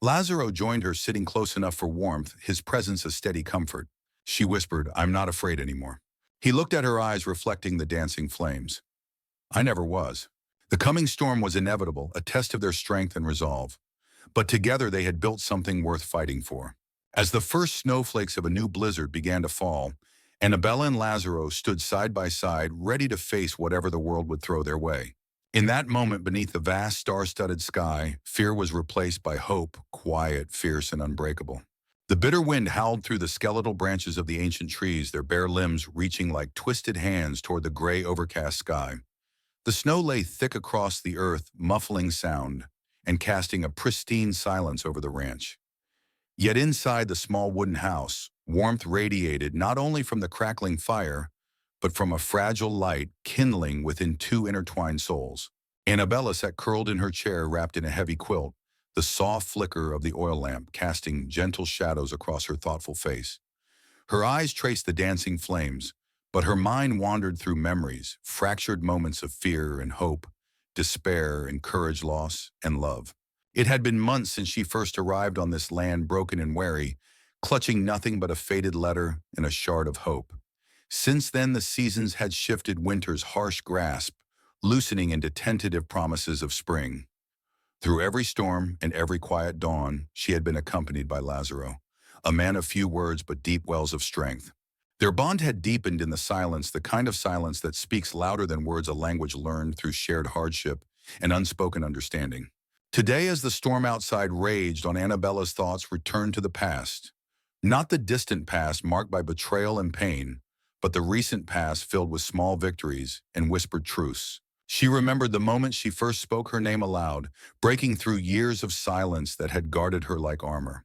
Lazaro joined her, sitting close enough for warmth, his presence a steady comfort. She whispered, "I'm not afraid anymore." He looked at her eyes, reflecting the dancing flames. "I never was." The coming storm was inevitable, a test of their strength and resolve. But together they had built something worth fighting for. As the first snowflakes of a new blizzard began to fall, Annabella and Lazaro stood side by side, ready to face whatever the world would throw their way. In that moment, beneath the vast star-studded sky, fear was replaced by hope, quiet, fierce, and unbreakable. The bitter wind howled through the skeletal branches of the ancient trees, their bare limbs reaching like twisted hands toward the gray, overcast sky. The snow lay thick across the earth, muffling sound and casting a pristine silence over the ranch. Yet inside the small wooden house, warmth radiated not only from the crackling fire, but from a fragile light kindling within two intertwined souls. Annabella sat curled in her chair, wrapped in a heavy quilt, the soft flicker of the oil lamp casting gentle shadows across her thoughtful face. Her eyes traced the dancing flames, but her mind wandered through memories, fractured moments of fear and hope, despair and courage, loss and love. It had been months since she first arrived on this land, broken and weary, clutching nothing but a faded letter and a shard of hope. Since then, the seasons had shifted, winter's harsh grasp, loosening into tentative promises of spring. Through every storm and every quiet dawn, she had been accompanied by Lazaro, a man of few words but deep wells of strength. Their bond had deepened in the silence, the kind of silence that speaks louder than words, a language learned through shared hardship and unspoken understanding. Today, as the storm outside raged on, Annabella's thoughts returned to the past. Not the distant past marked by betrayal and pain, but the recent past filled with small victories and whispered truths. She remembered the moment she first spoke her name aloud, breaking through years of silence that had guarded her like armor.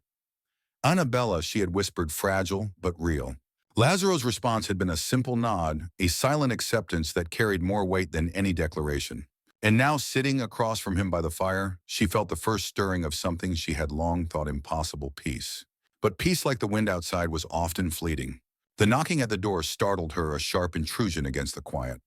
Annabella, she had whispered, fragile but real. Lazaro's response had been a simple nod, a silent acceptance that carried more weight than any declaration. And now, sitting across from him by the fire, she felt the first stirring of something she had long thought impossible: peace. But peace, like the wind outside, was often fleeting. The knocking at the door startled her, a sharp intrusion against the quiet.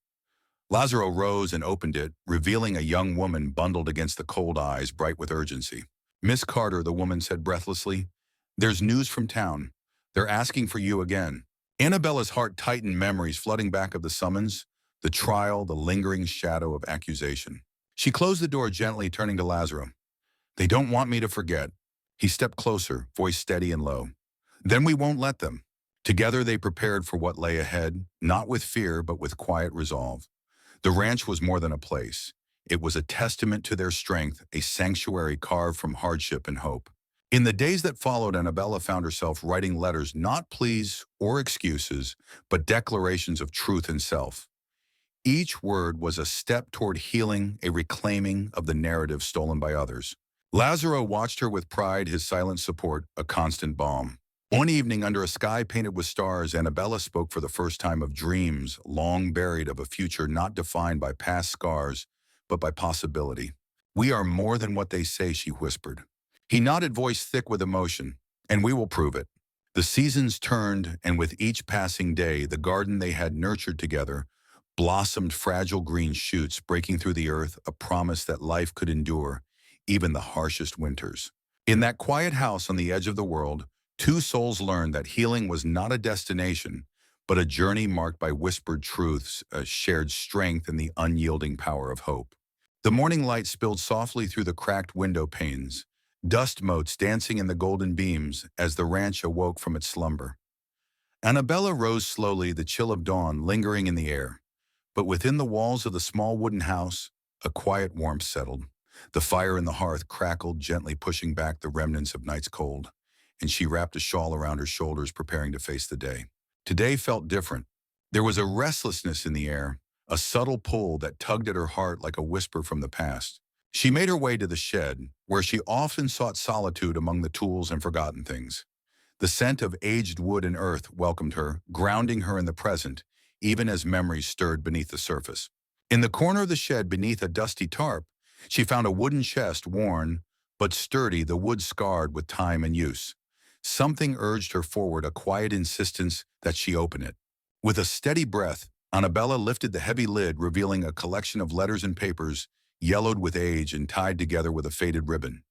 Lazaro rose and opened it, revealing a young woman bundled against the cold eyes, bright with urgency. "Miss Carter," the woman said breathlessly, "there's news from town. They're asking for you again." Annabella's heart tightened, memories flooding back of the summons, the trial, the lingering shadow of accusation. She closed the door gently, turning to Lazaro. "They don't want me to forget." He stepped closer, voice steady and low. "Then we won't let them." Together they prepared for what lay ahead, not with fear, but with quiet resolve. The ranch was more than a place. It was a testament to their strength, a sanctuary carved from hardship and hope. In the days that followed, Annabella found herself writing letters, not pleas or excuses, but declarations of truth and self. Each word was a step toward healing, a reclaiming of the narrative stolen by others. Lazaro watched her with pride, his silent support a constant balm. One evening, under a sky painted with stars, Annabella spoke for the first time of dreams long buried, of a future not defined by past scars, but by possibility. "We are more than what they say," she whispered. He nodded, voice thick with emotion. "And we will prove it." The seasons turned, and with each passing day, the garden they had nurtured together blossomed fragile green shoots, breaking through the earth, a promise that life could endure even the harshest winters. In that quiet house on the edge of the world, two souls learned that healing was not a destination, but a journey marked by whispered truths, a shared strength, and the unyielding power of hope. The morning light spilled softly through the cracked window panes, dust motes dancing in the golden beams as the ranch awoke from its slumber. Annabella rose slowly, the chill of dawn lingering in the air. But within the walls of the small wooden house, a quiet warmth settled. The fire in the hearth crackled, gently pushing back the remnants of night's cold, and she wrapped a shawl around her shoulders, preparing to face the day. Today felt different. There was a restlessness in the air, a subtle pull that tugged at her heart like a whisper from the past. She made her way to the shed, where she often sought solitude among the tools and forgotten things. The scent of aged wood and earth welcomed her, grounding her in the present, even as memories stirred beneath the surface. In the corner of the shed beneath a dusty tarp, she found a wooden chest, worn but sturdy, the wood scarred with time and use. Something urged her forward, a quiet insistence that she open it. With a steady breath, Annabella lifted the heavy lid, revealing a collection of letters and papers, yellowed with age and tied together with a faded ribbon.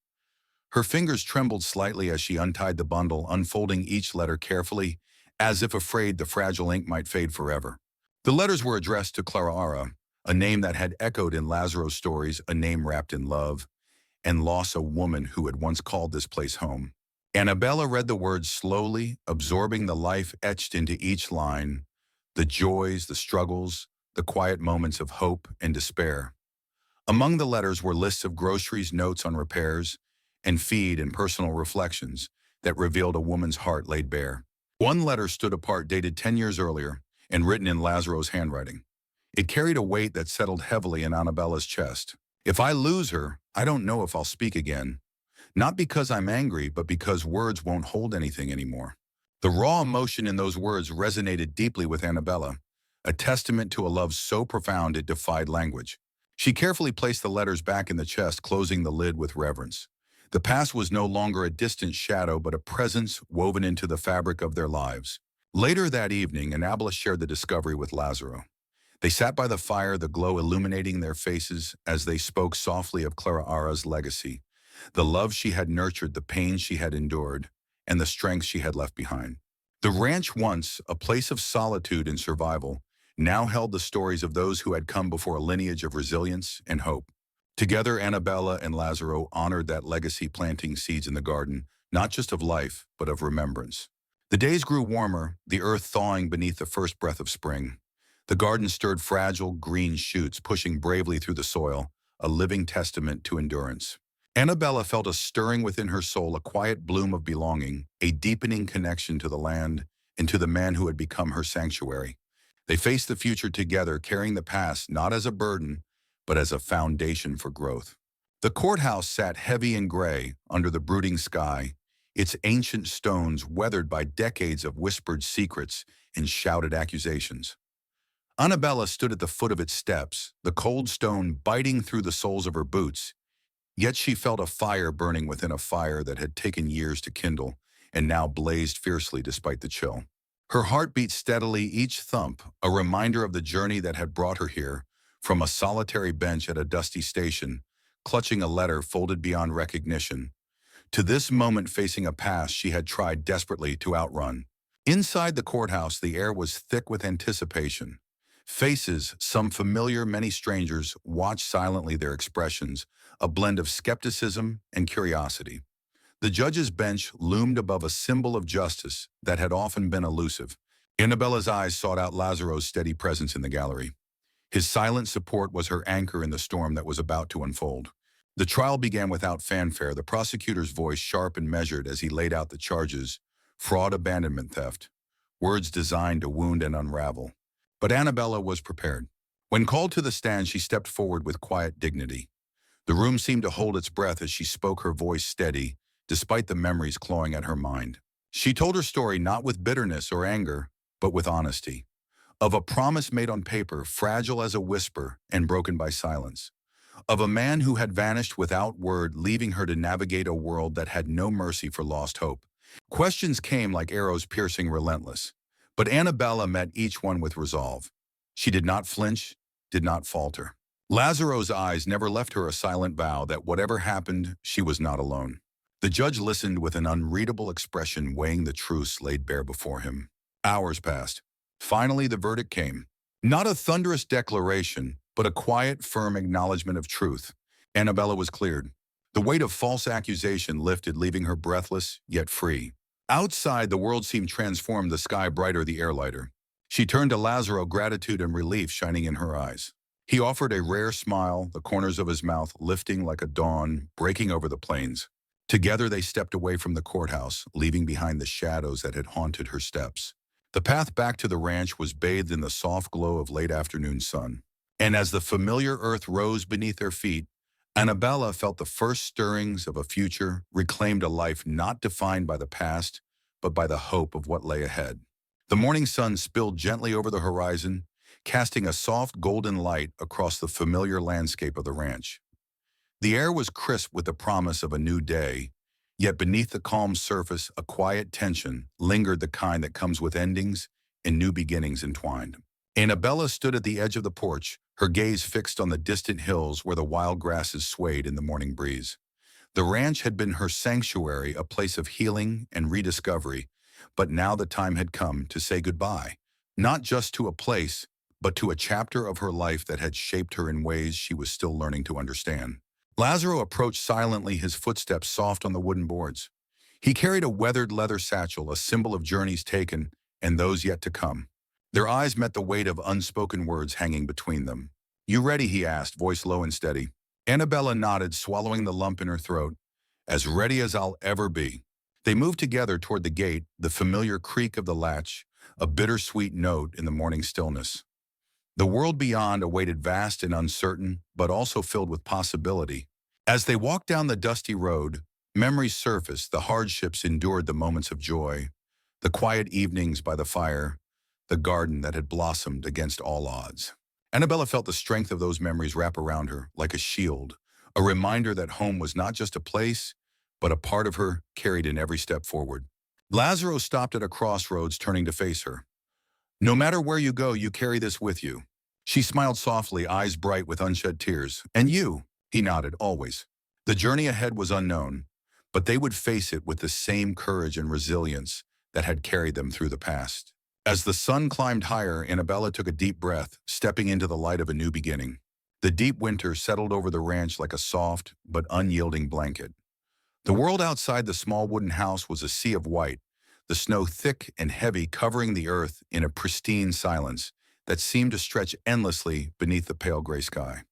Her fingers trembled slightly as she untied the bundle, unfolding each letter carefully, as if afraid the fragile ink might fade forever. The letters were addressed to Clara, a name that had echoed in Lazaro's stories, a name wrapped in love and loss, a woman who had once called this place home. Annabella read the words slowly, absorbing the life etched into each line, the joys, the struggles, the quiet moments of hope and despair. Among the letters were lists of groceries, notes on repairs, and feed and personal reflections that revealed a woman's heart laid bare. One letter stood apart, dated 10 years earlier, and written in Lazaro's handwriting. It carried a weight that settled heavily in Annabella's chest. If I lose her, I don't know if I'll speak again. Not because I'm angry, but because words won't hold anything anymore. The raw emotion in those words resonated deeply with Annabella, a testament to a love so profound it defied language. She carefully placed the letters back in the chest, closing the lid with reverence. The past was no longer a distant shadow, but a presence woven into the fabric of their lives. Later that evening, Annabella shared the discovery with Lazaro. They sat by the fire, the glow illuminating their faces as they spoke softly of Clara's legacy, the love she had nurtured, the pain she had endured, and the strength she had left behind. The ranch, once a place of solitude and survival, now held the stories of those who had come before, a lineage of resilience and hope. Together, Annabella and Lazaro honored that legacy, planting seeds in the garden, not just of life, but of remembrance. The days grew warmer, the earth thawing beneath the first breath of spring. The garden stirred fragile, green shoots, pushing bravely through the soil, a living testament to endurance. Annabella felt a stirring within her soul, a quiet bloom of belonging, a deepening connection to the land and to the man who had become her sanctuary. They faced the future together, carrying the past not as a burden, but as a foundation for growth. The courthouse sat heavy and gray under the brooding sky, its ancient stones weathered by decades of whispered secrets and shouted accusations. Annabella stood at the foot of its steps, the cold stone biting through the soles of her boots, yet she felt a fire burning within, a fire that had taken years to kindle and now blazed fiercely despite the chill. Her heart beat steadily, each thump a reminder of the journey that had brought her here, from a solitary bench at a dusty station, clutching a letter folded beyond recognition, to this moment facing a past she had tried desperately to outrun. Inside the courthouse, the air was thick with anticipation. Faces, some familiar, many strangers, watched silently, their expressions, a blend of skepticism and curiosity. The judge's bench loomed above, a symbol of justice that had often been elusive. Annabella's eyes sought out Lazaro's steady presence in the gallery. His silent support was her anchor in the storm that was about to unfold. The trial began without fanfare, the prosecutor's voice sharp and measured as he laid out the charges: fraud, abandonment, theft, words designed to wound and unravel. But Annabella was prepared. When called to the stand, she stepped forward with quiet dignity. The room seemed to hold its breath as she spoke, her voice steady, despite the memories clawing at her mind. She told her story not with bitterness or anger, but with honesty. Of a promise made on paper, fragile as a whisper and broken by silence. Of a man who had vanished without word, leaving her to navigate a world that had no mercy for lost hope. Questions came like arrows, piercing, relentless. But Annabella met each one with resolve. She did not flinch, did not falter. Lazaro's eyes never left her, a silent vow that whatever happened, she was not alone. The judge listened with an unreadable expression, weighing the truths laid bare before him. Hours passed. Finally, the verdict came. Not a thunderous declaration, but a quiet, firm acknowledgement of truth. Annabella was cleared. The weight of false accusation lifted, leaving her breathless, yet free. Outside, the world seemed transformed, the sky brighter, the air lighter. She turned to Lazaro, gratitude and relief shining in her eyes. He offered a rare smile, the corners of his mouth lifting like a dawn breaking over the plains. Together they stepped away from the courthouse, leaving behind the shadows that had haunted her steps. The path back to the ranch was bathed in the soft glow of late afternoon sun. And as the familiar earth rose beneath their feet, Annabella felt the first stirrings of a future, reclaimed a life not defined by the past, but by the hope of what lay ahead. The morning sun spilled gently over the horizon, casting a soft golden light across the familiar landscape of the ranch. The air was crisp with the promise of a new day, yet beneath the calm surface a quiet tension lingered, the kind that comes with endings and new beginnings entwined. Annabella stood at the edge of the porch, her gaze fixed on the distant hills where the wild grasses swayed in the morning breeze. The ranch had been her sanctuary, a place of healing and rediscovery, but now the time had come to say goodbye, not just to a place, but to a chapter of her life that had shaped her in ways she was still learning to understand. Lazaro approached silently, his footsteps soft on the wooden boards. He carried a weathered leather satchel, a symbol of journeys taken and those yet to come. Their eyes met the weight of unspoken words hanging between them. "You ready?" he asked, voice low and steady. Annabella nodded, swallowing the lump in her throat. "As ready as I'll ever be." They moved together toward the gate, the familiar creak of the latch, a bittersweet note in the morning stillness. The world beyond awaited, vast and uncertain, but also filled with possibility. As they walked down the dusty road, memories surfaced, the hardships endured, the moments of joy, the quiet evenings by the fire, the garden that had blossomed against all odds. Annabella felt the strength of those memories wrap around her like a shield, a reminder that home was not just a place, but a part of her carried in every step forward. Lazaro stopped at a crossroads, turning to face her. "No matter where you go, you carry this with you." She smiled softly, eyes bright with unshed tears. "And you?" He nodded. "Always." The journey ahead was unknown, but they would face it with the same courage and resilience that had carried them through the past. As the sun climbed higher, Annabella took a deep breath, stepping into the light of a new beginning. The deep winter settled over the ranch like a soft but unyielding blanket. The world outside the small wooden house was a sea of white, the snow thick and heavy covering the earth in a pristine silence that seemed to stretch endlessly beneath the pale gray sky.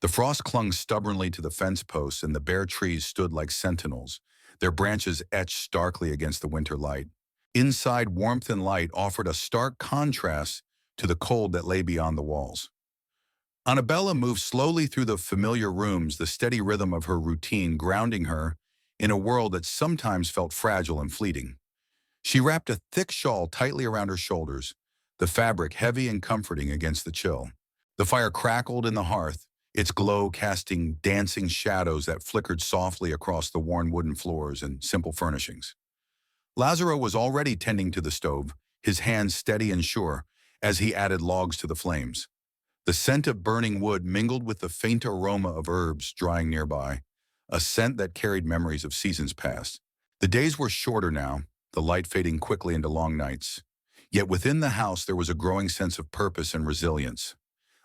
The frost clung stubbornly to the fence posts, and the bare trees stood like sentinels, their branches etched starkly against the winter light. Inside, warmth and light offered a stark contrast to the cold that lay beyond the walls. Annabella moved slowly through the familiar rooms, the steady rhythm of her routine grounding her in a world that sometimes felt fragile and fleeting. She wrapped a thick shawl tightly around her shoulders, the fabric heavy and comforting against the chill. The fire crackled in the hearth, its glow casting dancing shadows that flickered softly across the worn wooden floors and simple furnishings. Lazaro was already tending to the stove, his hands steady and sure, as he added logs to the flames. The scent of burning wood mingled with the faint aroma of herbs drying nearby, a scent that carried memories of seasons past. The days were shorter now, the light fading quickly into long nights. Yet within the house there was a growing sense of purpose and resilience.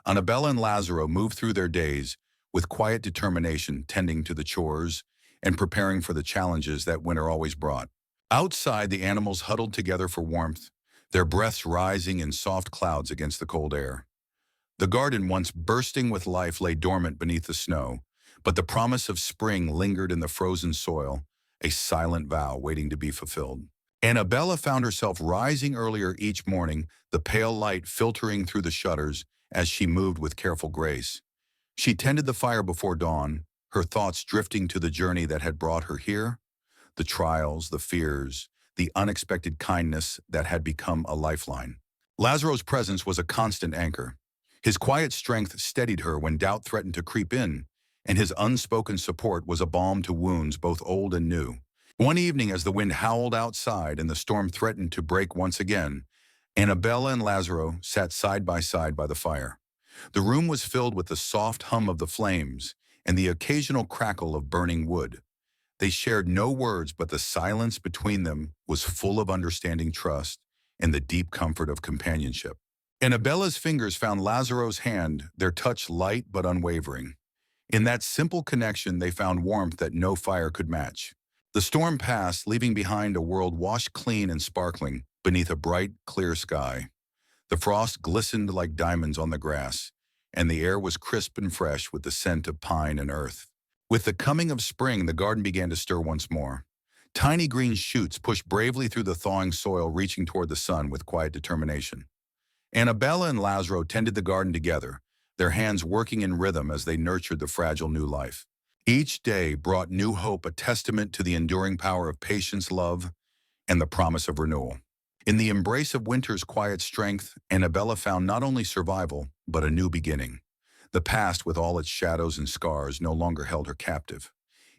Annabella and Lazaro moved through their days with quiet determination, tending to the chores and preparing for the challenges that winter always brought. Outside, the animals huddled together for warmth, their breaths rising in soft clouds against the cold air. The garden, once bursting with life, lay dormant beneath the snow, but the promise of spring lingered in the frozen soil, a silent vow waiting to be fulfilled. Annabella found herself rising earlier each morning, the pale light filtering through the shutters as she moved with careful grace. She tended the fire before dawn, her thoughts drifting to the journey that had brought her here, the trials, the fears, the unexpected kindness that had become a lifeline. Lazaro's presence was a constant anchor. His quiet strength steadied her when doubt threatened to creep in, and his unspoken support was a balm to wounds both old and new. One evening, as the wind howled outside and the storm threatened to break once again, Annabella and Lazaro sat side by the fire. The room was filled with the soft hum of the flames and the occasional crackle of burning wood. They shared no words, but the silence between them was full of understanding, trust, and the deep comfort of companionship. Annabella's fingers found Lazaro's hand, their touch light but unwavering. In that simple connection, they found warmth that no fire could match. The storm passed, leaving behind a world washed clean and sparkling beneath a bright, clear sky. The frost glistened like diamonds on the grass, and the air was crisp and fresh with the scent of pine and earth. With the coming of spring, the garden began to stir once more. Tiny green shoots pushed bravely through the thawing soil, reaching toward the sun with quiet determination. Annabella and Lazaro tended the garden together, their hands working in rhythm as they nurtured the fragile new life. Each day brought new hope, a testament to the enduring power of patience, love, and the promise of renewal. In the embrace of winter's quiet strength, Annabella found not only survival, but a new beginning. The past, with all its shadows and scars, no longer held her captive.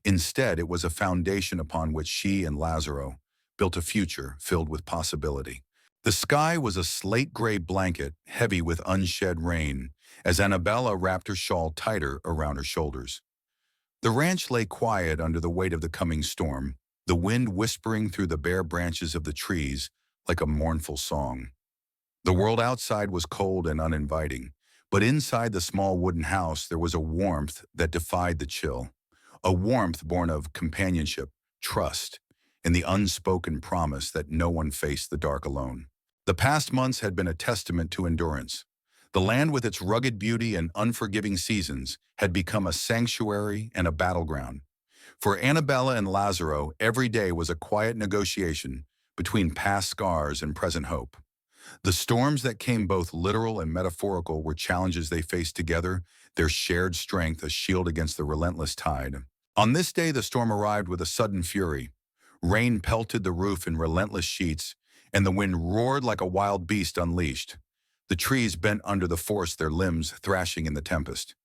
Instead, it was a foundation upon which she and Lazaro built a future filled with possibility. The sky was a slate-gray blanket, heavy with unshed rain, as Annabella wrapped her shawl tighter around her shoulders. The ranch lay quiet under the weight of the coming storm, the wind whispering through the bare branches of the trees like a mournful song. The world outside was cold and uninviting, but inside the small wooden house there was a warmth that defied the chill, a warmth born of companionship, trust, and the unspoken promise that no one faced the dark alone. The past months had been a testament to endurance. The land, with its rugged beauty and unforgiving seasons, had become a sanctuary and a battleground. For Annabella and Lazaro, every day was a quiet negotiation between past scars and present hope. The storms that came, both literal and metaphorical, were challenges they faced together, their shared strength a shield against the relentless tide. On this day, the storm arrived with a sudden fury. Rain pelted the roof in relentless sheets, and the wind roared like a wild beast unleashed. The trees bent under the force, their limbs thrashing in the tempest.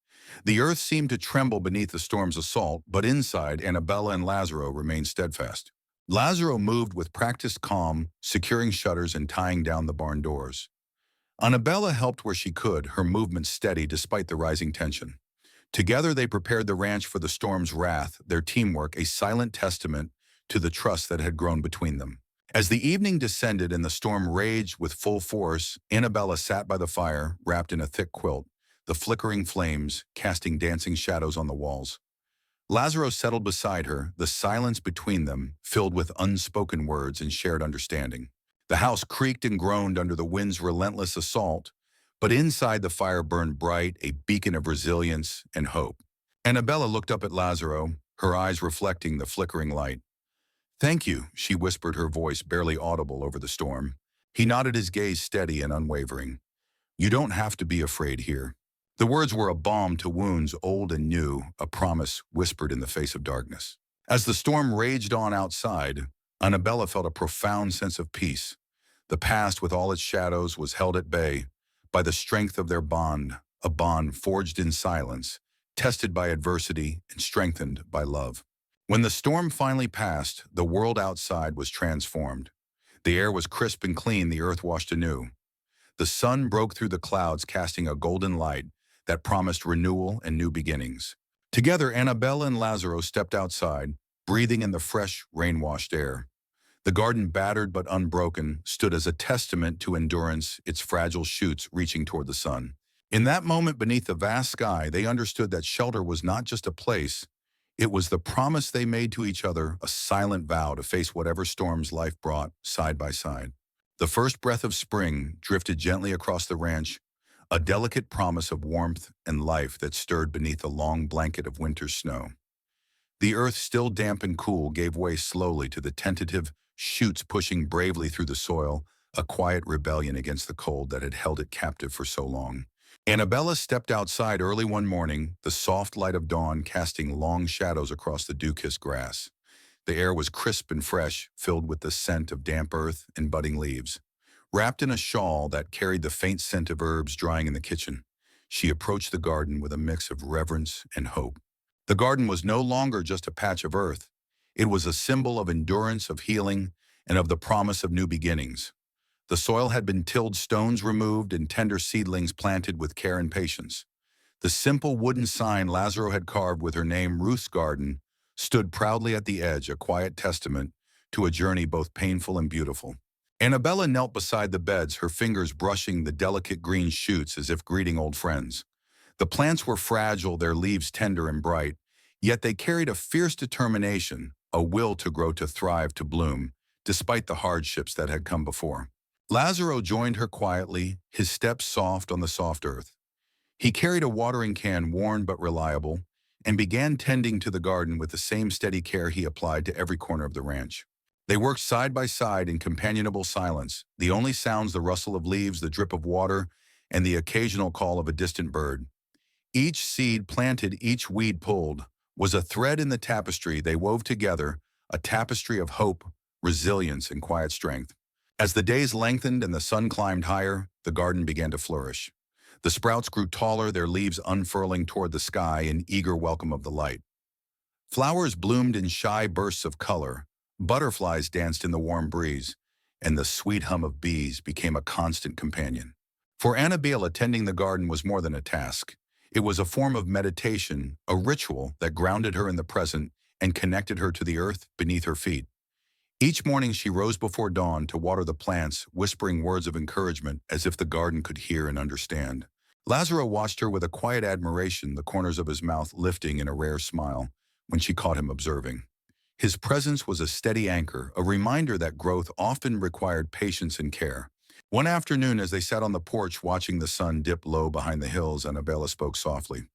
The earth seemed to tremble beneath the storm's assault, but inside, Annabella and Lazaro remained steadfast. Lazaro moved with practiced calm, securing shutters and tying down the barn doors. Annabella helped where she could, her movements steady despite the rising tension. Together they prepared the ranch for the storm's wrath, their teamwork a silent testament to the trust that had grown between them. As the evening descended and the storm raged with full force, Annabella sat by the fire, wrapped in a thick quilt, the flickering flames casting dancing shadows on the walls. Lazaro settled beside her, the silence between them filled with unspoken words and shared understanding. The house creaked and groaned under the wind's relentless assault, but inside the fire burned bright, a beacon of resilience and hope. Annabella looked up at Lazaro, her eyes reflecting the flickering light. "Thank you," she whispered, her voice barely audible over the storm. He nodded, his gaze steady and unwavering. "You don't have to be afraid here." The words were a balm to wounds old and new, a promise whispered in the face of darkness. As the storm raged on outside, Annabella felt a profound sense of peace. The past, with all its shadows, was held at bay by the strength of their bond, a bond forged in silence, tested by adversity and strengthened by love. When the storm finally passed, the world outside was transformed. The air was crisp and clean, the earth washed anew. The sun broke through the clouds, casting a golden light that promised renewal and new beginnings. Together, Annabella and Lazaro stepped outside, breathing in the fresh, rain-washed air. The garden, battered but unbroken, stood as a testament to endurance, its fragile shoots reaching toward the sun. In that moment beneath the vast sky, they understood that shelter was not just a place, it was the promise they made to each other, a silent vow to face whatever storms life brought side by side. The first breath of spring drifted gently across the ranch, a delicate promise of warmth and life that stirred beneath a long blanket of winter's snow. The earth, still damp and cool, gave way slowly to the tentative shoots pushing bravely through the soil, a quiet rebellion against the cold that had held it captive for so long. Annabella stepped outside early one morning, the soft light of dawn casting long shadows across the dew-kissed grass. The air was crisp and fresh, filled with the scent of damp earth and budding leaves. Wrapped in a shawl that carried the faint scent of herbs drying in the kitchen, she approached the garden with a mix of reverence and hope. The garden was no longer just a patch of earth. It was a symbol of endurance, of healing, and of the promise of new beginnings. The soil had been tilled, stones removed, and tender seedlings planted with care and patience. The simple wooden sign Lazaro had carved with her name, Ruth's Garden, stood proudly at the edge, a quiet testament to a journey both painful and beautiful. Annabella knelt beside the beds, her fingers brushing the delicate green shoots as if greeting old friends. The plants were fragile, their leaves tender and bright, yet they carried a fierce determination, a will to grow, to thrive, to bloom, despite the hardships that had come before. Lazaro joined her quietly, his steps soft on the soft earth. He carried a watering can, worn but reliable, and began tending to the garden with the same steady care he applied to every corner of the ranch. They worked side by side in companionable silence, the only sounds the rustle of leaves, the drip of water, and the occasional call of a distant bird. Each seed planted, each weed pulled, was a thread in the tapestry they wove together, a tapestry of hope, resilience, and quiet strength. As the days lengthened and the sun climbed higher, the garden began to flourish. The sprouts grew taller, their leaves unfurling toward the sky in eager welcome of the light. Flowers bloomed in shy bursts of color, butterflies danced in the warm breeze, and the sweet hum of bees became a constant companion. For Annabelle, attending the garden was more than a task. It was a form of meditation, a ritual that grounded her in the present and connected her to the earth beneath her feet. Each morning she rose before dawn to water the plants, whispering words of encouragement as if the garden could hear and understand. Lazaro watched her with a quiet admiration, the corners of his mouth lifting in a rare smile when she caught him observing. His presence was a steady anchor, a reminder that growth often required patience and care. One afternoon, as they sat on the porch watching the sun dip low behind the hills, Annabella spoke softly.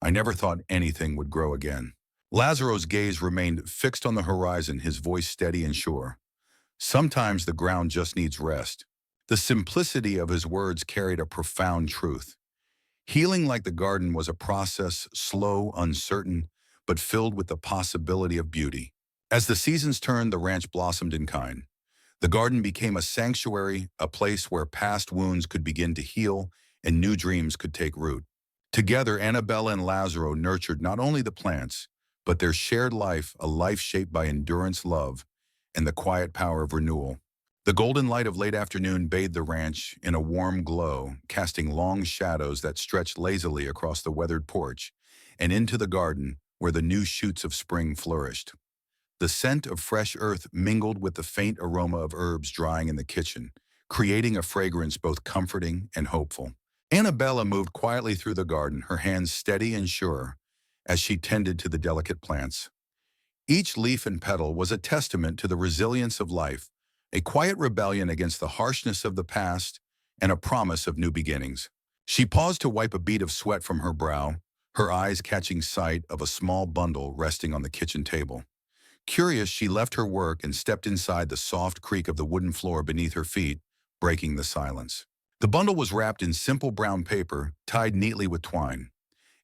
"I never thought anything would grow again." Lazaro's gaze remained fixed on the horizon, his voice steady and sure. "Sometimes the ground just needs rest." The simplicity of his words carried a profound truth. Healing like the garden was a process, slow, uncertain, but filled with the possibility of beauty. As the seasons turned, the ranch blossomed in kind. The garden became a sanctuary, a place where past wounds could begin to heal and new dreams could take root. Together, Annabella and Lazaro nurtured not only the plants, but their shared life, a life shaped by endurance, love, and the quiet power of renewal. The golden light of late afternoon bathed the ranch in a warm glow, casting long shadows that stretched lazily across the weathered porch and into the garden where the new shoots of spring flourished. The scent of fresh earth mingled with the faint aroma of herbs drying in the kitchen, creating a fragrance both comforting and hopeful. Annabella moved quietly through the garden, her hands steady and sure, as she tended to the delicate plants. Each leaf and petal was a testament to the resilience of life, a quiet rebellion against the harshness of the past, and a promise of new beginnings. She paused to wipe a bead of sweat from her brow, her eyes catching sight of a small bundle resting on the kitchen table. Curious, she left her work and stepped inside, the soft creak of the wooden floor beneath her feet, breaking the silence. The bundle was wrapped in simple brown paper, tied neatly with twine.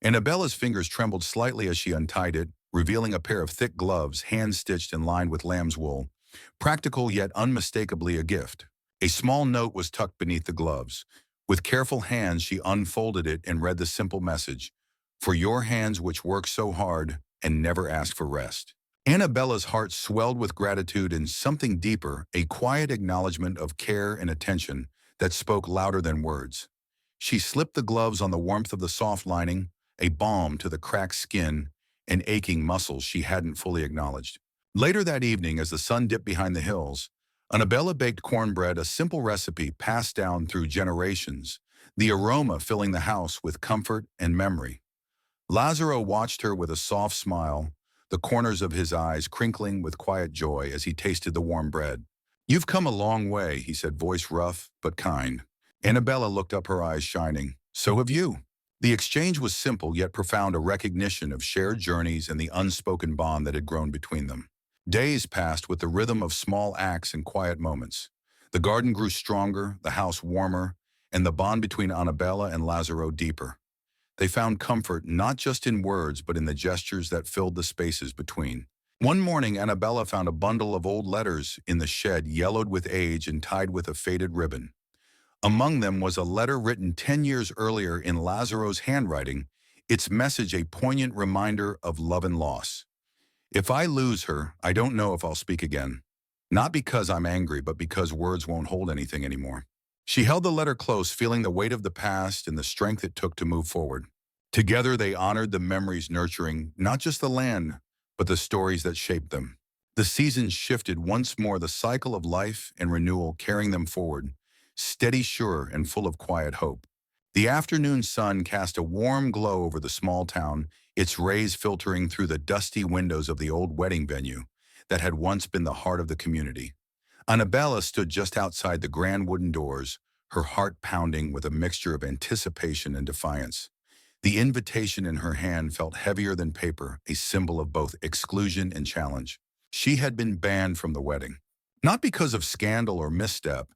Annabella's fingers trembled slightly as she untied it, revealing a pair of thick gloves, hand-stitched and lined with lamb's wool, practical yet unmistakably a gift. A small note was tucked beneath the gloves. With careful hands, she unfolded it and read the simple message, "For your hands which work so hard and never ask for rest." Annabella's heart swelled with gratitude and something deeper, a quiet acknowledgement of care and attention that spoke louder than words. She slipped the gloves on the warmth of the soft lining, a balm to the cracked skin and aching muscles she hadn't fully acknowledged. Later that evening, as the sun dipped behind the hills, Annabella baked cornbread, a simple recipe passed down through generations, the aroma filling the house with comfort and memory. Lazaro watched her with a soft smile, the corners of his eyes crinkling with quiet joy as he tasted the warm bread. "You've come a long way," he said, voice rough but kind. Annabella looked up, her eyes shining. "So have you." The exchange was simple yet profound, a recognition of shared journeys and the unspoken bond that had grown between them. Days passed with the rhythm of small acts and quiet moments. The garden grew stronger, the house warmer, and the bond between Annabella and Lazaro deeper. They found comfort not just in words but in the gestures that filled the spaces between. One morning, Annabella found a bundle of old letters in the shed, yellowed with age and tied with a faded ribbon. Among them was a letter written 10 years earlier in Lazaro's handwriting, its message a poignant reminder of love and loss. "If I lose her, I don't know if I'll speak again. Not because I'm angry, but because words won't hold anything anymore." She held the letter close, feeling the weight of the past and the strength it took to move forward. Together they honored the memories, nurturing not just the land, but the stories that shaped them. The seasons shifted once more, the cycle of life and renewal carrying them forward, steady, sure, and full of quiet hope. The afternoon sun cast a warm glow over the small town, its rays filtering through the dusty windows of the old wedding venue, that had once been the heart of the community. Annabella stood just outside the grand wooden doors, her heart pounding with a mixture of anticipation and defiance. The invitation in her hand felt heavier than paper, a symbol of both exclusion and challenge. She had been banned from the wedding, not because of scandal or misstep,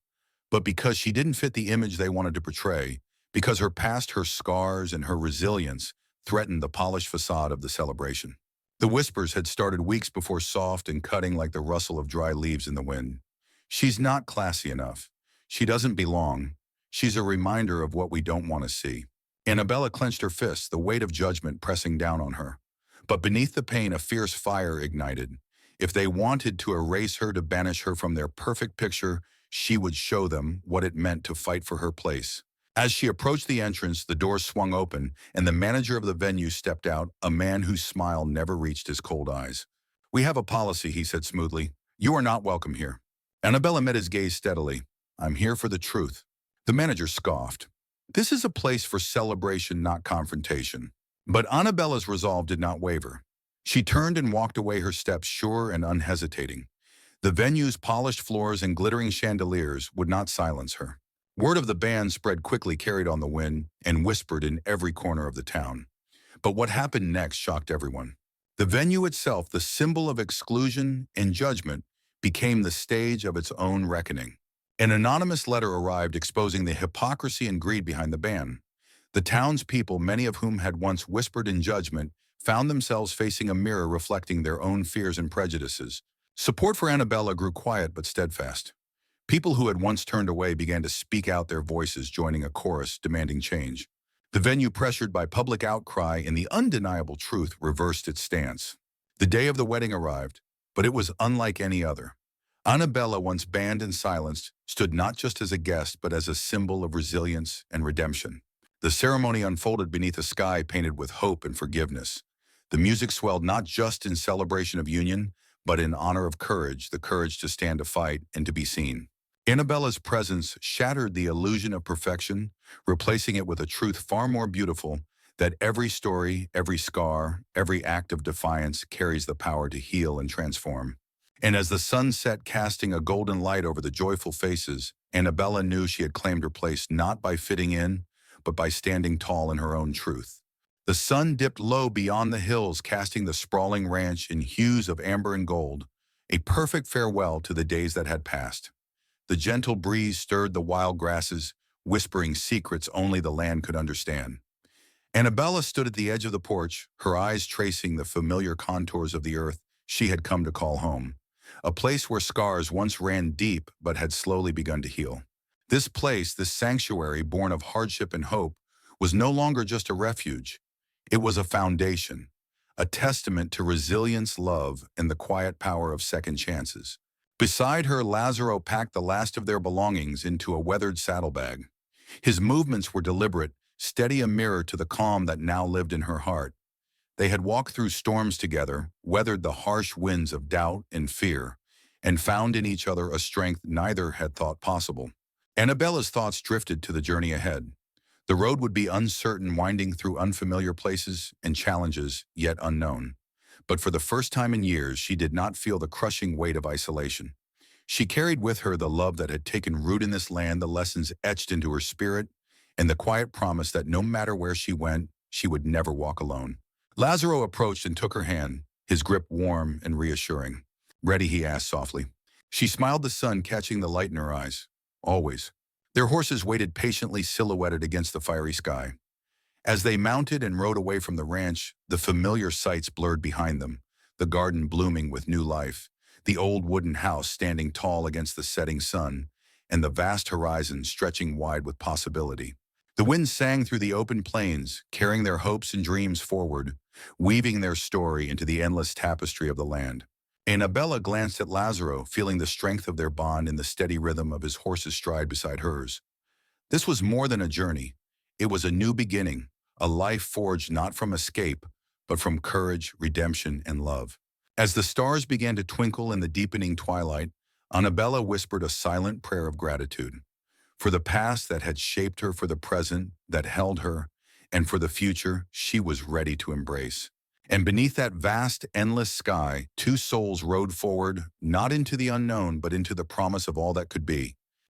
but because she didn't fit the image they wanted to portray, because her past, her scars, and her resilience threatened the polished facade of the celebration. The whispers had started weeks before, soft and cutting like the rustle of dry leaves in the wind. She's not classy enough. She doesn't belong. She's a reminder of what we don't want to see. Annabella clenched her fists, the weight of judgment pressing down on her. But beneath the pain, a fierce fire ignited. If they wanted to erase her, to banish her from their perfect picture, she would show them what it meant to fight for her place. As she approached the entrance, the doors swung open, and the manager of the venue stepped out, a man whose smile never reached his cold eyes. "We have a policy," he said smoothly. "You are not welcome here." Annabella met his gaze steadily. "I'm here for the truth." The manager scoffed. "This is a place for celebration, not confrontation." But Annabella's resolve did not waver. She turned and walked away, her steps sure and unhesitating. The venue's polished floors and glittering chandeliers would not silence her. Word of the band spread quickly, carried on the wind, and whispered in every corner of the town. But what happened next shocked everyone. The venue itself, the symbol of exclusion and judgment, became the stage of its own reckoning. An anonymous letter arrived exposing the hypocrisy and greed behind the ban. The townspeople, many of whom had once whispered in judgment, found themselves facing a mirror reflecting their own fears and prejudices. Support for Annabella grew quiet but steadfast. People who had once turned away began to speak out, their voices joining a chorus demanding change. The venue, pressured by public outcry and the undeniable truth, reversed its stance. The day of the wedding arrived, but it was unlike any other. Annabella, once banned and silenced, stood not just as a guest but as a symbol of resilience and redemption. The ceremony unfolded beneath a sky painted with hope and forgiveness. The music swelled not just in celebration of union, but in honor of courage, the courage to stand to fight and to be seen. Annabella's presence shattered the illusion of perfection, replacing it with a truth far more beautiful, that every story, every scar, every act of defiance carries the power to heal and transform. And as the sun set, casting a golden light over the joyful faces, Annabella knew she had claimed her place not by fitting in, but by standing tall in her own truth. The sun dipped low beyond the hills, casting the sprawling ranch in hues of amber and gold, a perfect farewell to the days that had passed. The gentle breeze stirred the wild grasses, whispering secrets only the land could understand. Annabella stood at the edge of the porch, her eyes tracing the familiar contours of the earth she had come to call home, a place where scars once ran deep but had slowly begun to heal. This place, this sanctuary born of hardship and hope, was no longer just a refuge. It was a foundation, a testament to resilience, love, and the quiet power of second chances. Beside her, Lazaro packed the last of their belongings into a weathered saddlebag. His movements were deliberate, steady, a mirror to the calm that now lived in her heart. They had walked through storms together, weathered the harsh winds of doubt and fear, and found in each other a strength neither had thought possible. Annabella's thoughts drifted to the journey ahead. The road would be uncertain, winding through unfamiliar places and challenges yet unknown. But for the first time in years, she did not feel the crushing weight of isolation. She carried with her the love that had taken root in this land, the lessons etched into her spirit, and the quiet promise that no matter where she went, she would never walk alone. Lazaro approached and took her hand, his grip warm and reassuring. "Ready?" he asked softly. She smiled, the sun catching the light in her eyes. "Always." Their horses waited patiently, silhouetted against the fiery sky. As they mounted and rode away from the ranch, the familiar sights blurred behind them, the garden blooming with new life, the old wooden house standing tall against the setting sun, and the vast horizon stretching wide with possibility. The wind sang through the open plains, carrying their hopes and dreams forward, weaving their story into the endless tapestry of the land. Annabella glanced at Lazaro, feeling the strength of their bond in the steady rhythm of his horse's stride beside hers. This was more than a journey. It was a new beginning, a life forged not from escape, but from courage, redemption, and love. As the stars began to twinkle in the deepening twilight, Annabella whispered a silent prayer of gratitude. For the past that had shaped her, for the present that held her, and for the future she was ready to embrace. And beneath that vast, endless sky, two souls rode forward, not into the unknown, but into the promise of all that could be.